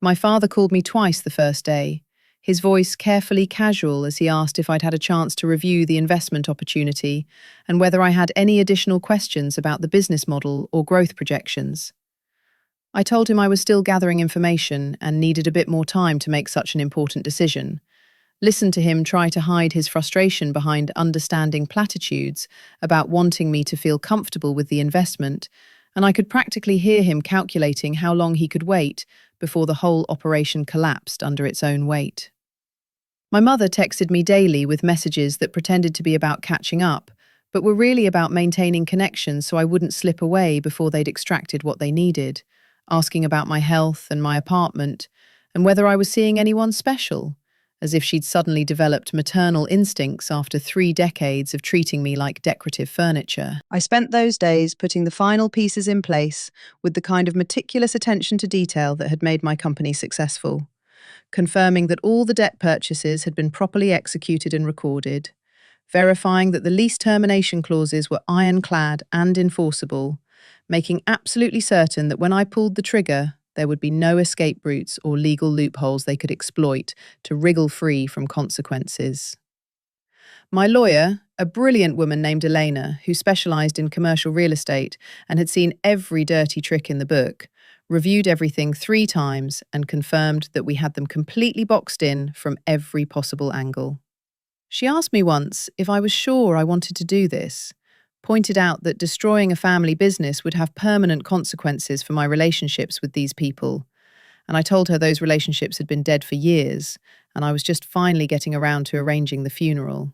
My father called me twice the first day, his voice carefully casual as he asked if I'd had a chance to review the investment opportunity and whether I had any additional questions about the business model or growth projections. I told him I was still gathering information and needed a bit more time to make such an important decision. Listened to him try to hide his frustration behind understanding platitudes about wanting me to feel comfortable with the investment, and I could practically hear him calculating how long he could wait before the whole operation collapsed under its own weight. My mother texted me daily with messages that pretended to be about catching up, but were really about maintaining connections so I wouldn't slip away before they'd extracted what they needed, asking about my health and my apartment, and whether I was seeing anyone special, as if she'd suddenly developed maternal instincts after 3 decades of treating me like decorative furniture. I spent those days putting the final pieces in place with the kind of meticulous attention to detail that had made my company successful, confirming that all the debt purchases had been properly executed and recorded, verifying that the lease termination clauses were ironclad and enforceable, making absolutely certain that when I pulled the trigger, there would be no escape routes or legal loopholes they could exploit to wriggle free from consequences. My lawyer, a brilliant woman named Elena, who specialised in commercial real estate and had seen every dirty trick in the book, reviewed everything 3 times and confirmed that we had them completely boxed in from every possible angle. She asked me once if I was sure I wanted to do this, pointed out that destroying a family business would have permanent consequences for my relationships with these people, and I told her those relationships had been dead for years, and I was just finally getting around to arranging the funeral.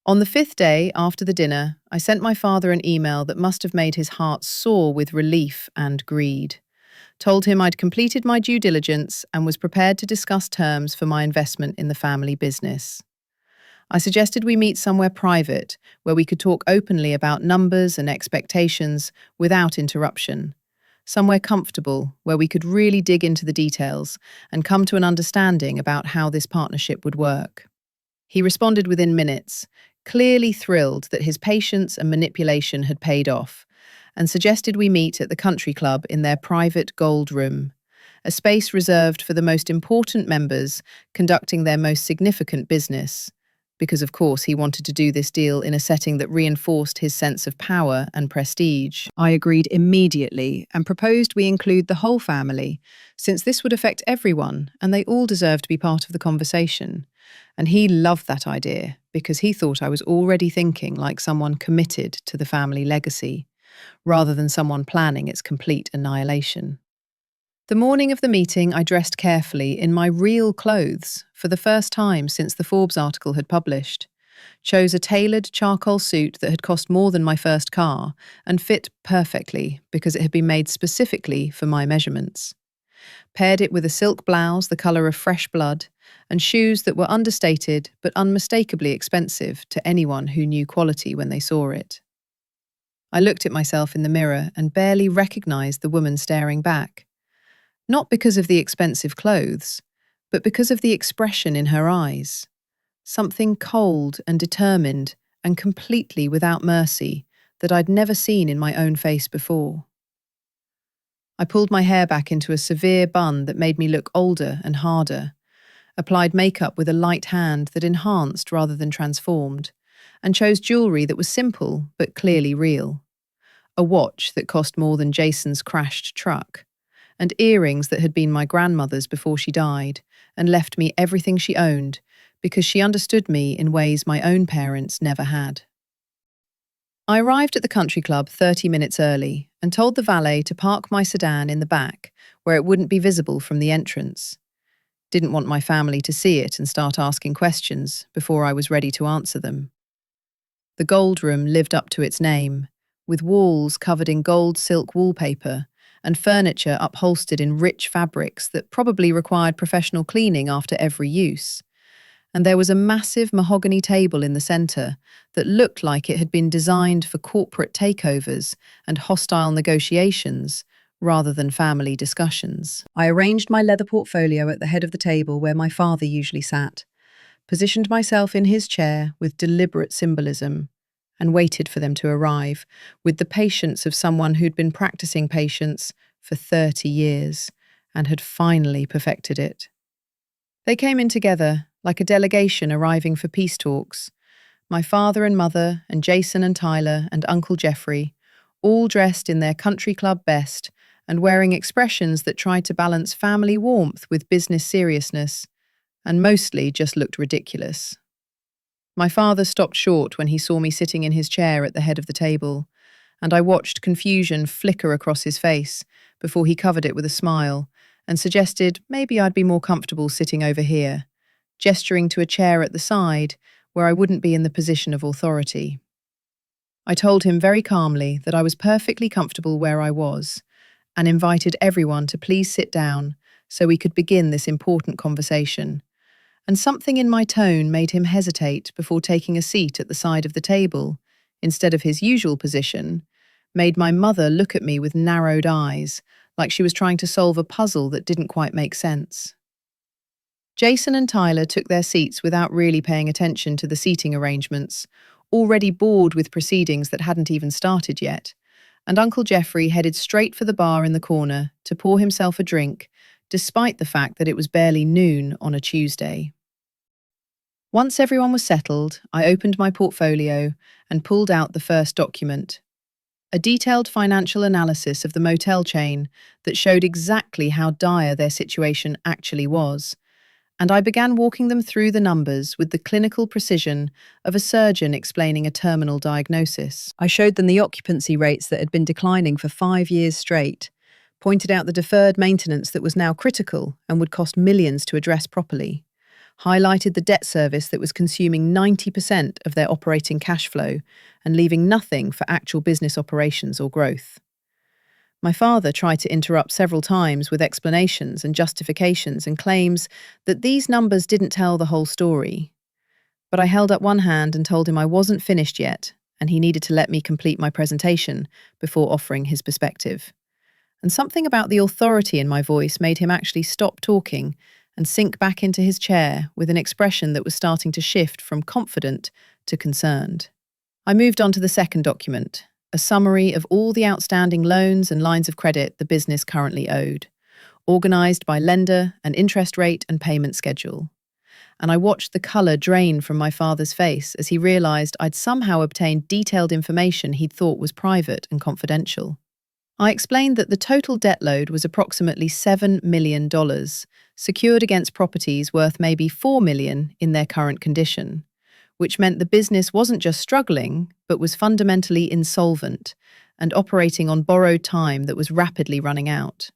On the 5th day after the dinner, I sent my father an email that must have made his heart soar with relief and greed. Told him I'd completed my due diligence and was prepared to discuss terms for my investment in the family business. I suggested we meet somewhere private, where we could talk openly about numbers and expectations without interruption. Somewhere comfortable, where we could really dig into the details and come to an understanding about how this partnership would work. He responded within minutes, clearly thrilled that his patience and manipulation had paid off, and suggested we meet at the country club in their private gold room, a space reserved for the most important members conducting their most significant business, because of course he wanted to do this deal in a setting that reinforced his sense of power and prestige. I agreed immediately and proposed we include the whole family, since this would affect everyone and they all deserve to be part of the conversation. And he loved that idea because he thought I was already thinking like someone committed to the family legacy, rather than someone planning its complete annihilation. The morning of the meeting, I dressed carefully in my real clothes for the first time since the Forbes article had published, chose a tailored charcoal suit that had cost more than my first car and fit perfectly because it had been made specifically for my measurements, paired it with a silk blouse the colour of fresh blood and shoes that were understated but unmistakably expensive to anyone who knew quality when they saw it. I looked at myself in the mirror and barely recognised the woman staring back. Not because of the expensive clothes, but because of the expression in her eyes. Something cold and determined and completely without mercy that I'd never seen in my own face before. I pulled my hair back into a severe bun that made me look older and harder, applied makeup with a light hand that enhanced rather than transformed, and chose jewellery that was simple but clearly real. A watch that cost more than Jason's crashed truck, and earrings that had been my grandmother's before she died and left me everything she owned because she understood me in ways my own parents never had. I arrived at the country club 30 minutes early and told the valet to park my sedan in the back where it wouldn't be visible from the entrance. Didn't want my family to see it and start asking questions before I was ready to answer them. The gold room lived up to its name, with walls covered in gold silk wallpaper and furniture upholstered in rich fabrics that probably required professional cleaning after every use. And there was a massive mahogany table in the centre that looked like it had been designed for corporate takeovers and hostile negotiations rather than family discussions. I arranged my leather portfolio at the head of the table where my father usually sat, positioned myself in his chair with deliberate symbolism, and waited for them to arrive, with the patience of someone who'd been practicing patience for 30 years and had finally perfected it. They came in together, like a delegation arriving for peace talks. My father and mother and Jason and Tyler and Uncle Jeffrey, all dressed in their country club best and wearing expressions that tried to balance family warmth with business seriousness, and mostly just looked ridiculous. My father stopped short when he saw me sitting in his chair at the head of the table, and I watched confusion flicker across his face before he covered it with a smile and suggested maybe I'd be more comfortable sitting over here, gesturing to a chair at the side where I wouldn't be in the position of authority. I told him very calmly that I was perfectly comfortable where I was and invited everyone to please sit down so we could begin this important conversation. And something in my tone made him hesitate before taking a seat at the side of the table, instead of his usual position, made my mother look at me with narrowed eyes, like she was trying to solve a puzzle that didn't quite make sense. Jason and Tyler took their seats without really paying attention to the seating arrangements, already bored with proceedings that hadn't even started yet, and Uncle Jeffrey headed straight for the bar in the corner to pour himself a drink, despite the fact that it was barely noon on a Tuesday. Once everyone was settled, I opened my portfolio and pulled out the first document, a detailed financial analysis of the motel chain that showed exactly how dire their situation actually was, and I began walking them through the numbers with the clinical precision of a surgeon explaining a terminal diagnosis. I showed them the occupancy rates that had been declining for 5 years straight, pointed out the deferred maintenance that was now critical and would cost millions to address properly, highlighted the debt service that was consuming 90% of their operating cash flow and leaving nothing for actual business operations or growth. My father tried to interrupt several times with explanations and justifications and claims that these numbers didn't tell the whole story. But I held up one hand and told him I wasn't finished yet and he needed to let me complete my presentation before offering his perspective. And something about the authority in my voice made him actually stop talking and sink back into his chair with an expression that was starting to shift from confident to concerned. I moved on to the second document, a summary of all the outstanding loans and lines of credit the business currently owed, organised by lender and interest rate and payment schedule. And I watched the colour drain from my father's face as he realised I'd somehow obtained detailed information he'd thought was private and confidential. I explained that the total debt load was approximately $7 million, secured against properties worth maybe $4 million in their current condition, which meant the business wasn't just struggling, but was fundamentally insolvent and operating on borrowed time that was rapidly running out.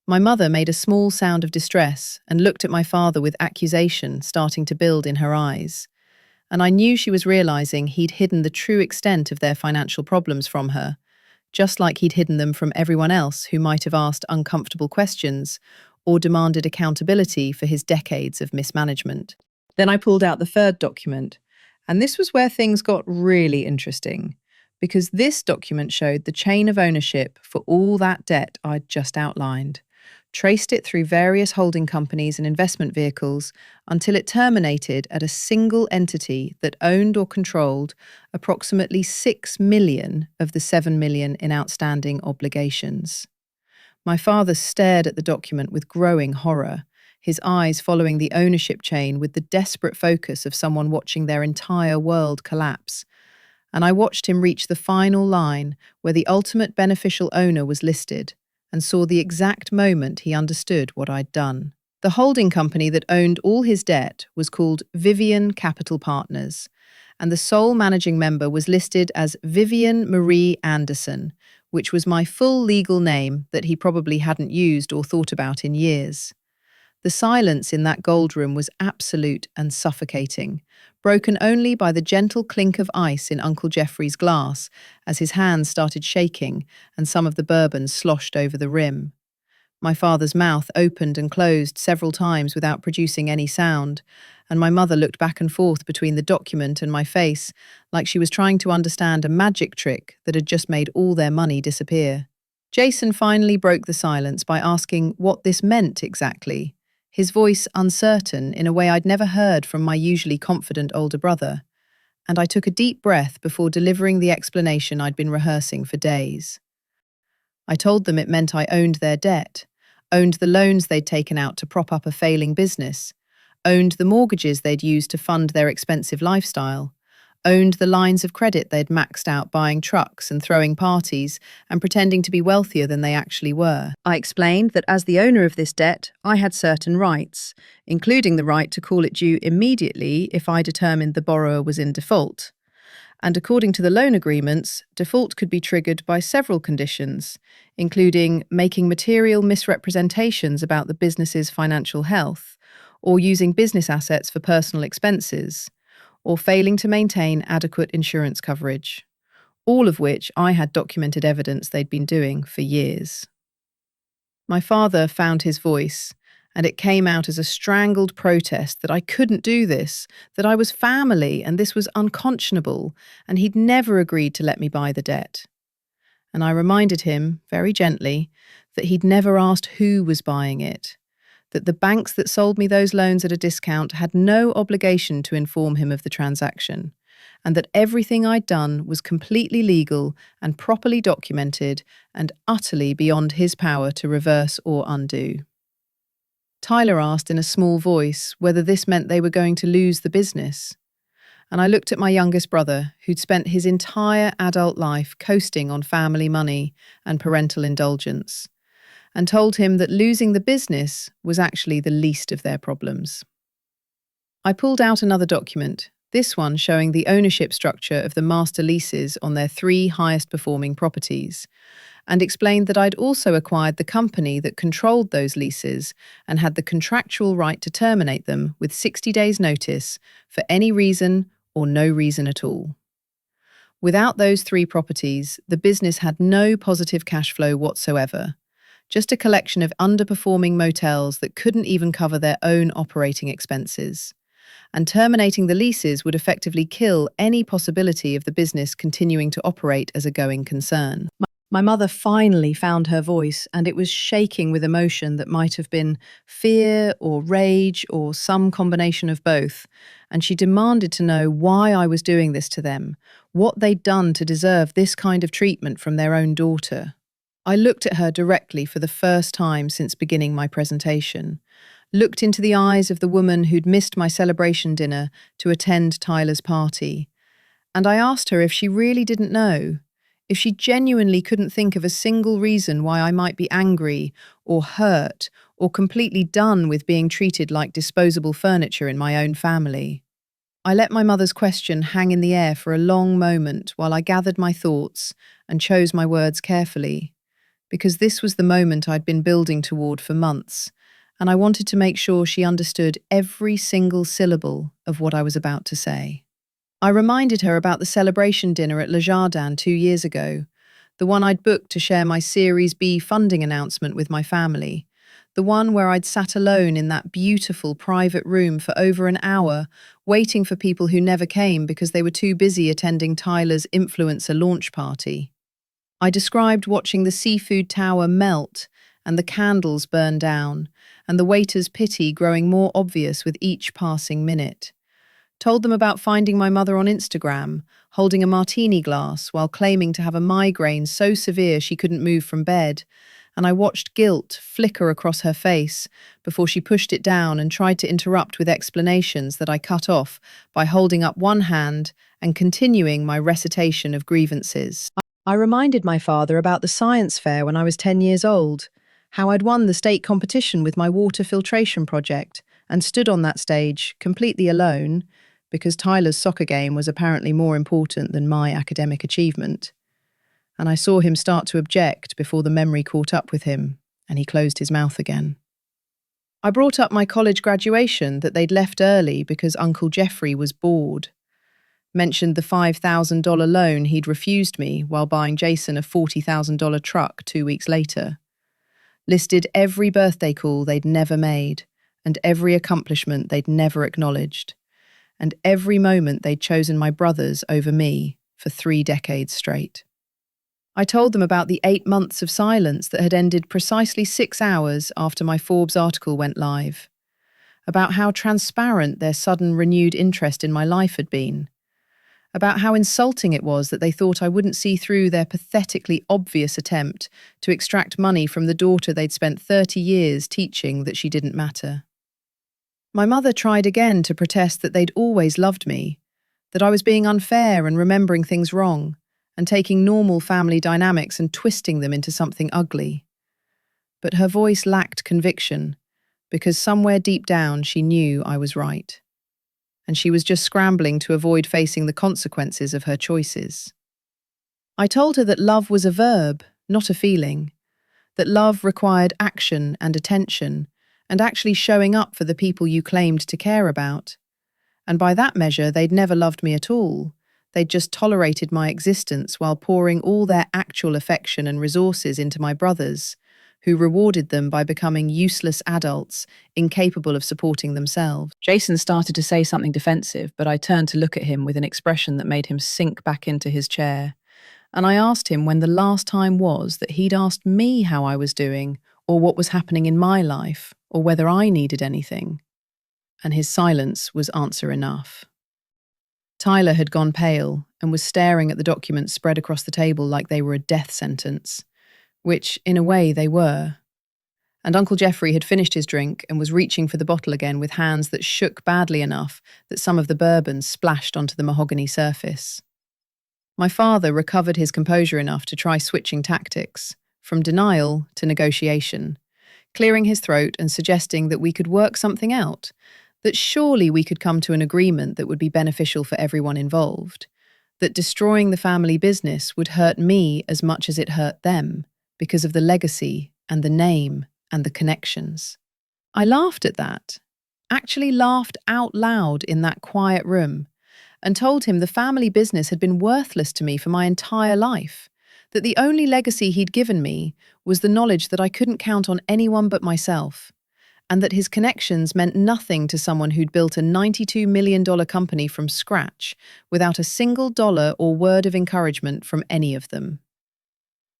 My mother made a small sound of distress and looked at my father with accusation starting to build in her eyes. And I knew she was realizing he'd hidden the true extent of their financial problems from her, just like he'd hidden them from everyone else who might have asked uncomfortable questions or demanded accountability for his decades of mismanagement. Then I pulled out the third document, and this was where things got really interesting, because this document showed the chain of ownership for all that debt I'd just outlined, traced it through various holding companies and investment vehicles until it terminated at a single entity that owned or controlled approximately 6 million of the 7 million in outstanding obligations. My father stared at the document with growing horror, his eyes following the ownership chain with the desperate focus of someone watching their entire world collapse. And I watched him reach the final line where the ultimate beneficial owner was listed, and saw the exact moment he understood what I'd done. The holding company that owned all his debt was called Vivian Capital Partners, and the sole managing member was listed as Vivian Marie Anderson, which was my full legal name that he probably hadn't used or thought about in years. The silence in that gold room was absolute and suffocating, broken only by the gentle clink of ice in Uncle Jeffrey's glass as his hands started shaking and some of the bourbon sloshed over the rim. My father's mouth opened and closed several times without producing any sound, and my mother looked back and forth between the document and my face like she was trying to understand a magic trick that had just made all their money disappear. Jason finally broke the silence by asking what this meant exactly, his voice uncertain in a way I'd never heard from my usually confident older brother, and I took a deep breath before delivering the explanation I'd been rehearsing for days. I told them it meant I owned their debt, owned the loans they'd taken out to prop up a failing business, owned the mortgages they'd used to fund their expensive lifestyle, owned the lines of credit they'd maxed out buying trucks and throwing parties and pretending to be wealthier than they actually were. I explained that as the owner of this debt, I had certain rights, including the right to call it due immediately if I determined the borrower was in default. And according to the loan agreements, default could be triggered by several conditions, including making material misrepresentations about the business's financial health, or using business assets for personal expenses, or failing to maintain adequate insurance coverage, all of which I had documented evidence they'd been doing for years. My father found his voice, and it came out as a strangled protest that I couldn't do this, that I was family and this was unconscionable, and he'd never agreed to let me buy the debt. And I reminded him, very gently, that he'd never asked who was buying it, that the banks that sold me those loans at a discount had no obligation to inform him of the transaction, and that everything I'd done was completely legal and properly documented and utterly beyond his power to reverse or undo. Tyler asked in a small voice whether this meant they were going to lose the business, and I looked at my youngest brother, who'd spent his entire adult life coasting on family money and parental indulgence, and told him that losing the business was actually the least of their problems. I pulled out another document, this one showing the ownership structure of the master leases on their 3 highest performing properties, and explained that I'd also acquired the company that controlled those leases and had the contractual right to terminate them with 60 days' notice for any reason or no reason at all. Without those 3 properties, the business had no positive cash flow whatsoever, just a collection of underperforming motels that couldn't even cover their own operating expenses. And terminating the leases would effectively kill any possibility of the business continuing to operate as a going concern. My mother finally found her voice, and it was shaking with emotion that might have been fear or rage or some combination of both. And she demanded to know why I was doing this to them, what they'd done to deserve this kind of treatment from their own daughter. I looked at her directly for the first time since beginning my presentation, looked into the eyes of the woman who'd missed my celebration dinner to attend Tyler's party, and I asked her if she really didn't know, if she genuinely couldn't think of a single reason why I might be angry or hurt or completely done with being treated like disposable furniture in my own family. I let my mother's question hang in the air for a long moment while I gathered my thoughts and chose my words carefully, because this was the moment I'd been building toward for months, and I wanted to make sure she understood every single syllable of what I was about to say. I reminded her about the celebration dinner at Le Jardin 2 years ago, the one I'd booked to share my Series B funding announcement with my family, the one where I'd sat alone in that beautiful private room for over an hour, waiting for people who never came because they were too busy attending Tyler's influencer launch party. I described watching the seafood tower melt and the candles burn down, and the waiter's pity growing more obvious with each passing minute. Told them about finding my mother on Instagram, holding a martini glass while claiming to have a migraine so severe she couldn't move from bed, and I watched guilt flicker across her face before she pushed it down and tried to interrupt with explanations that I cut off by holding up one hand and continuing my recitation of grievances. I reminded my father about the science fair when I was 10 years old, how I'd won the state competition with my water filtration project and stood on that stage completely alone, because Tyler's soccer game was apparently more important than my academic achievement. And I saw him start to object before the memory caught up with him, and he closed his mouth again. I brought up my college graduation, that they'd left early because Uncle Jeffrey was bored. Mentioned the $5,000 loan he'd refused me while buying Jason a $40,000 truck 2 weeks later. Listed every birthday call they'd never made, and every accomplishment they'd never acknowledged, and every moment they'd chosen my brothers over me for 3 decades straight. I told them about the 8 months of silence that had ended precisely 6 hours after my Forbes article went live, about how transparent their sudden renewed interest in my life had been, about how insulting it was that they thought I wouldn't see through their pathetically obvious attempt to extract money from the daughter they'd spent 30 years teaching that she didn't matter. My mother tried again to protest that they'd always loved me, that I was being unfair and remembering things wrong, and taking normal family dynamics and twisting them into something ugly. But her voice lacked conviction, because somewhere deep down she knew I was right, and she was just scrambling to avoid facing the consequences of her choices. I told her that love was a verb, not a feeling, that love required action and attention, and actually showing up for the people you claimed to care about. And by that measure, they'd never loved me at all. They'd just tolerated my existence while pouring all their actual affection and resources into my brothers, who rewarded them by becoming useless adults, incapable of supporting themselves. Jason started to say something defensive, but I turned to look at him with an expression that made him sink back into his chair. And I asked him when the last time was that he'd asked me how I was doing, or what was happening in my life, or whether I needed anything. And his silence was answer enough. Tyler had gone pale and was staring at the documents spread across the table like they were a death sentence, which, in a way, they were. And Uncle Jeffrey had finished his drink and was reaching for the bottle again with hands that shook badly enough that some of the bourbon splashed onto the mahogany surface. My father recovered his composure enough to try switching tactics, from denial to negotiation, clearing his throat and suggesting that we could work something out, that surely we could come to an agreement that would be beneficial for everyone involved, that destroying the family business would hurt me as much as it hurt them because of the legacy and the name and the connections. I laughed at that, actually laughed out loud in that quiet room, and told him the family business had been worthless to me for my entire life, that the only legacy he'd given me was the knowledge that I couldn't count on anyone but myself, and that his connections meant nothing to someone who'd built a $92 million company from scratch without a single dollar or word of encouragement from any of them.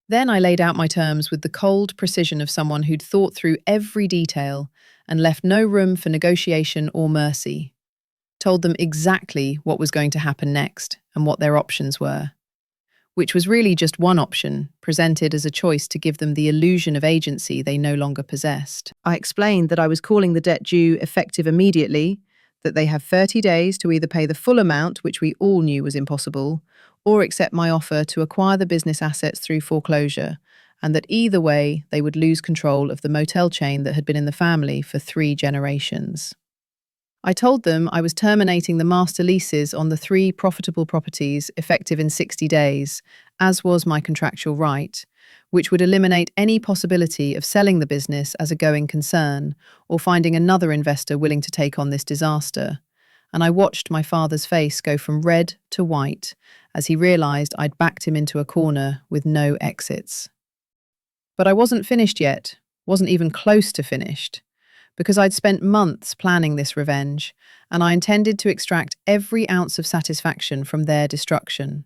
Then I laid out my terms with the cold precision of someone who'd thought through every detail and left no room for negotiation or mercy. Told them exactly what was going to happen next and what their options were, which was really just one option, presented as a choice to give them the illusion of agency they no longer possessed. I explained that I was calling the debt due effective immediately, that they have 30 days to either pay the full amount, which we all knew was impossible, or accept my offer to acquire the business assets through foreclosure, and that either way they would lose control of the motel chain that had been in the family for 3 generations. I told them I was terminating the master leases on the 3 profitable properties effective in 60 days, as was my contractual right, which would eliminate any possibility of selling the business as a going concern or finding another investor willing to take on this disaster. And I watched my father's face go from red to white as he realised I'd backed him into a corner with no exits. But I wasn't finished yet, wasn't even close to finished, because I'd spent months planning this revenge, and I intended to extract every ounce of satisfaction from their destruction.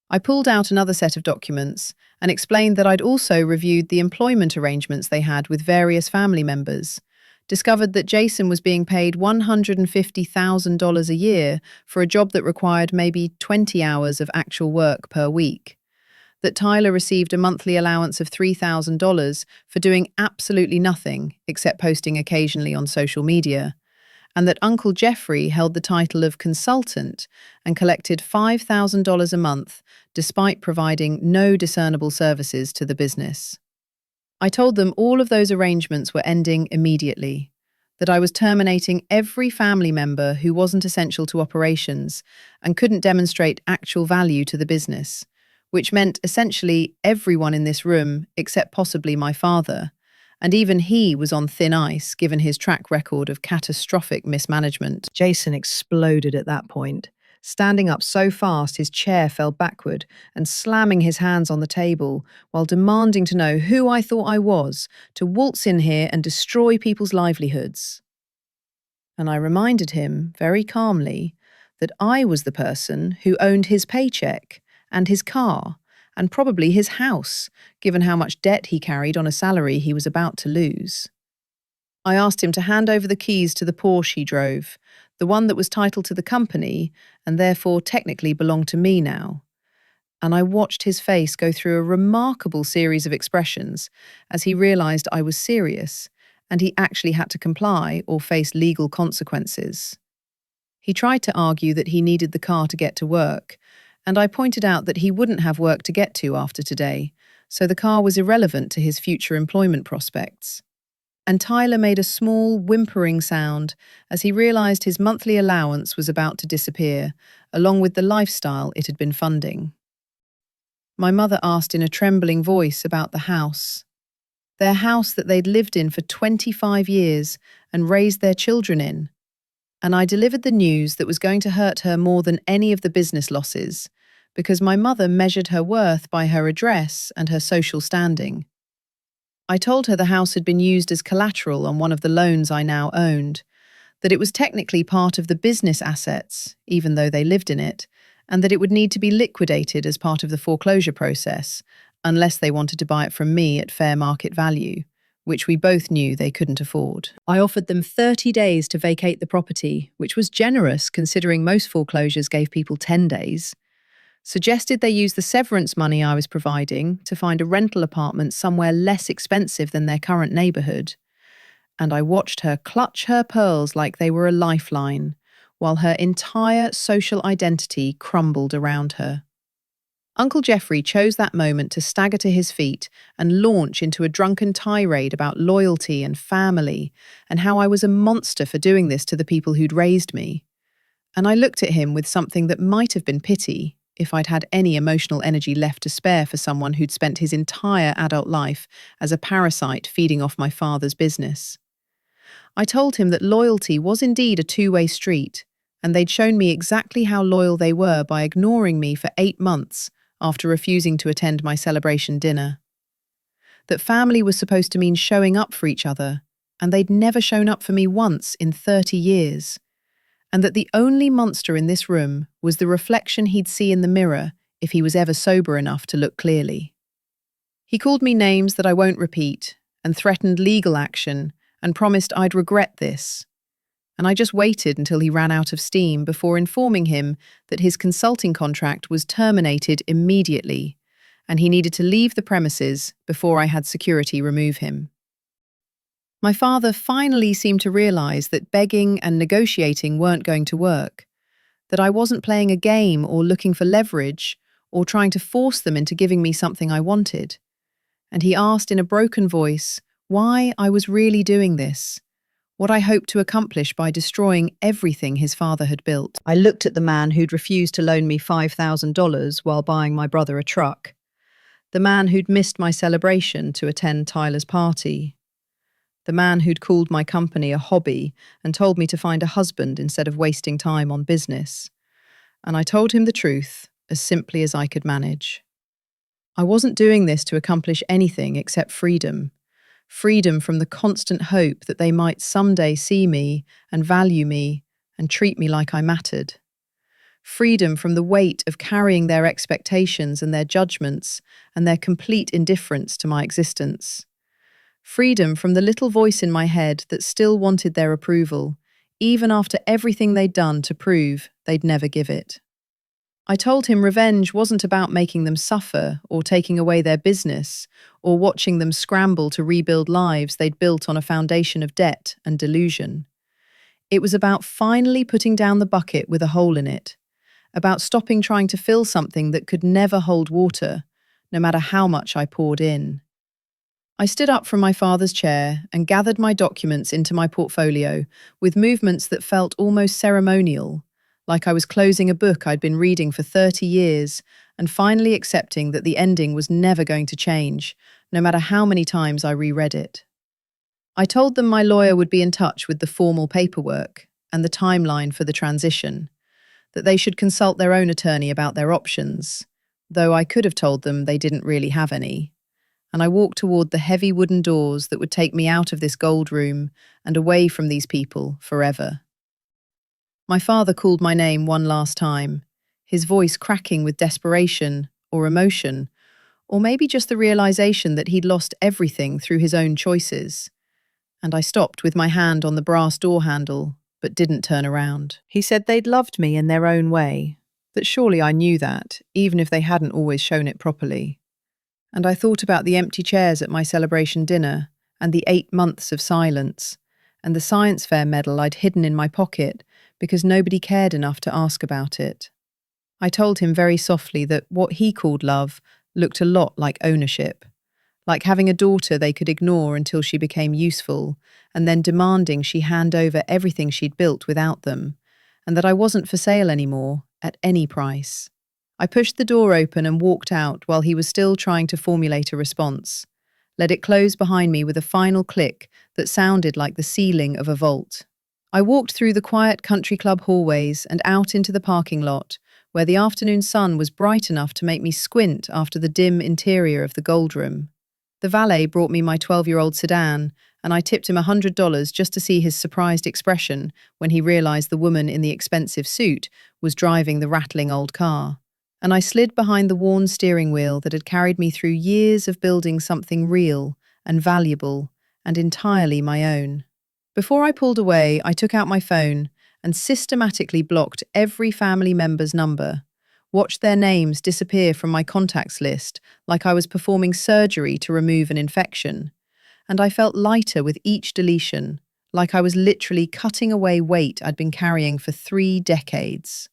I pulled out another set of documents and explained that I'd also reviewed the employment arrangements they had with various family members, discovered that Jason was being paid $150,000 a year for a job that required maybe 20 hours of actual work per week, that Tyler received a monthly allowance of $3,000 for doing absolutely nothing except posting occasionally on social media, and that Uncle Jeffrey held the title of consultant and collected $5,000 a month despite providing no discernible services to the business. I told them all of those arrangements were ending immediately, that I was terminating every family member who wasn't essential to operations and couldn't demonstrate actual value to the business, which meant essentially everyone in this room except possibly my father, and even he was on thin ice given his track record of catastrophic mismanagement. Jason exploded at that point, standing up so fast his chair fell backward and slamming his hands on the table while demanding to know who I thought I was to waltz in here and destroy people's livelihoods. And I reminded him, very calmly, that I was the person who owned his paycheck and his car, and probably his house, given how much debt he carried on a salary he was about to lose. I asked him to hand over the keys to the Porsche he drove, the one that was titled to the company and therefore technically belonged to me now. And I watched his face go through a remarkable series of expressions as he realised I was serious and he actually had to comply or face legal consequences. He tried to argue that he needed the car to get to work, and I pointed out that he wouldn't have work to get to after today, so the car was irrelevant to his future employment prospects. And Tyler made a small, whimpering sound as he realised his monthly allowance was about to disappear, along with the lifestyle it had been funding. My mother asked in a trembling voice about the house. Their house that they'd lived in for 25 years and raised their children in. And I delivered the news that was going to hurt her more than any of the business losses, because my mother measured her worth by her address and her social standing. I told her the house had been used as collateral on one of the loans I now owned, that it was technically part of the business assets, even though they lived in it, and that it would need to be liquidated as part of the foreclosure process, unless they wanted to buy it from me at fair market value, which we both knew they couldn't afford. I offered them 30 days to vacate the property, which was generous considering most foreclosures gave people 10 days. Suggested they use the severance money I was providing to find a rental apartment somewhere less expensive than their current neighbourhood. And I watched her clutch her pearls like they were a lifeline, while her entire social identity crumbled around her. Uncle Jeffrey chose that moment to stagger to his feet and launch into a drunken tirade about loyalty and family and how I was a monster for doing this to the people who'd raised me. And I looked at him with something that might have been pity if I'd had any emotional energy left to spare for someone who'd spent his entire adult life as a parasite feeding off my father's business. I told him that loyalty was indeed a two-way street, and they'd shown me exactly how loyal they were by ignoring me for 8 months after refusing to attend my celebration dinner. That family was supposed to mean showing up for each other, and they'd never shown up for me once in 30 years. And that the only monster in this room was the reflection he'd see in the mirror if he was ever sober enough to look clearly. He called me names that I won't repeat and threatened legal action and promised I'd regret this. And I just waited until he ran out of steam before informing him that his consulting contract was terminated immediately and he needed to leave the premises before I had security remove him. My father finally seemed to realize that begging and negotiating weren't going to work, that I wasn't playing a game or looking for leverage or trying to force them into giving me something I wanted. And he asked in a broken voice why I was really doing this, what I hoped to accomplish by destroying everything his father had built. I looked at the man who'd refused to loan me $5,000 while buying my brother a truck. The man who'd missed my celebration to attend Tyler's party. The man who'd called my company a hobby and told me to find a husband instead of wasting time on business. And I told him the truth as simply as I could manage. I wasn't doing this to accomplish anything except freedom. Freedom from the constant hope that they might someday see me and value me and treat me like I mattered. Freedom from the weight of carrying their expectations and their judgments and their complete indifference to my existence. Freedom from the little voice in my head that still wanted their approval, even after everything they'd done to prove they'd never give it. I told him revenge wasn't about making them suffer or taking away their business or watching them scramble to rebuild lives they'd built on a foundation of debt and delusion. It was about finally putting down the bucket with a hole in it, about stopping trying to fill something that could never hold water, no matter how much I poured in. I stood up from my father's chair and gathered my documents into my portfolio with movements that felt almost ceremonial, like I was closing a book I'd been reading for 30 years and finally accepting that the ending was never going to change, no matter how many times I reread it. I told them my lawyer would be in touch with the formal paperwork and the timeline for the transition, that they should consult their own attorney about their options, though I could have told them they didn't really have any. And I walked toward the heavy wooden doors that would take me out of this gold room and away from these people forever. My father called my name one last time, his voice cracking with desperation or emotion, or maybe just the realization that he'd lost everything through his own choices. And I stopped with my hand on the brass door handle, but didn't turn around. He said they'd loved me in their own way, that surely I knew that, even if they hadn't always shown it properly. And I thought about the empty chairs at my celebration dinner, and the 8 months of silence, and the science fair medal I'd hidden in my pocket because nobody cared enough to ask about it. I told him very softly that what he called love looked a lot like ownership, like having a daughter they could ignore until she became useful, and then demanding she hand over everything she'd built without them, and that I wasn't for sale anymore, at any price. I pushed the door open and walked out while he was still trying to formulate a response, let it close behind me with a final click that sounded like the ceiling of a vault. I walked through the quiet country club hallways and out into the parking lot, where the afternoon sun was bright enough to make me squint after the dim interior of the gold room. The valet brought me my 12-year-old sedan, and I tipped him $100 just to see his surprised expression when he realized the woman in the expensive suit was driving the rattling old car. And I slid behind the worn steering wheel that had carried me through years of building something real and valuable and entirely my own. Before I pulled away, I took out my phone and systematically blocked every family member's number, watched their names disappear from my contacts list like I was performing surgery to remove an infection, and I felt lighter with each deletion, like I was literally cutting away weight I'd been carrying for 3 decades.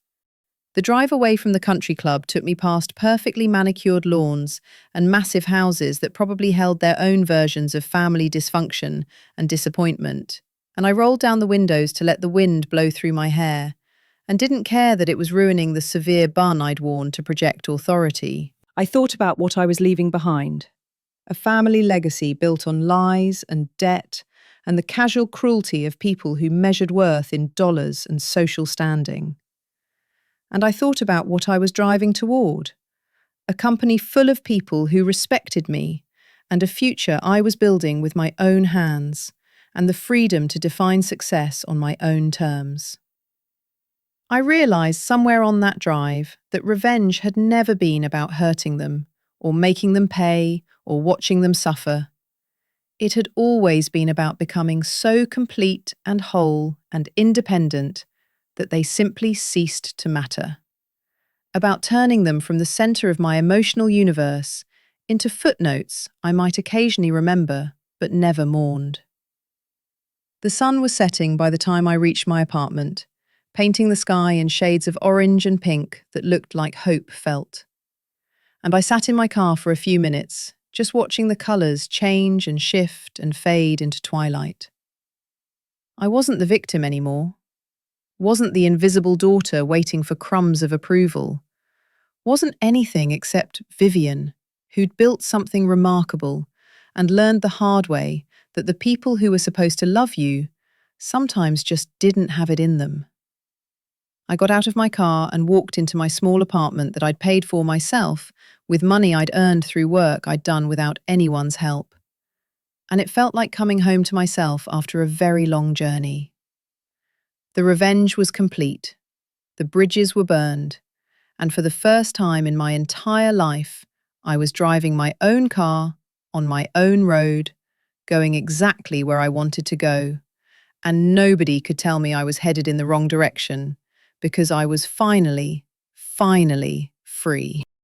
The drive away from the country club took me past perfectly manicured lawns and massive houses that probably held their own versions of family dysfunction and disappointment, and I rolled down the windows to let the wind blow through my hair, and didn't care that it was ruining the severe bun I'd worn to project authority. I thought about what I was leaving behind, a family legacy built on lies and debt and the casual cruelty of people who measured worth in dollars and social standing. And I thought about what I was driving toward, a company full of people who respected me, and a future I was building with my own hands, and the freedom to define success on my own terms. I realized somewhere on that drive that revenge had never been about hurting them or making them pay, or watching them suffer. It had always been about becoming so complete and whole and independent that they simply ceased to matter. About turning them from the center of my emotional universe into footnotes I might occasionally remember but never mourned. The sun was setting by the time I reached my apartment, painting the sky in shades of orange and pink that looked like hope felt. And I sat in my car for a few minutes, just watching the colors change and shift and fade into twilight. I wasn't the victim anymore. Wasn't the invisible daughter waiting for crumbs of approval. Wasn't anything except Vivian, who'd built something remarkable and learned the hard way that the people who were supposed to love you sometimes just didn't have it in them. I got out of my car and walked into my small apartment that I'd paid for myself with money I'd earned through work I'd done without anyone's help. And it felt like coming home to myself after a very long journey. The revenge was complete. The bridges were burned. And for the first time in my entire life, I was driving my own car on my own road, going exactly where I wanted to go. And nobody could tell me I was headed in the wrong direction because I was finally free.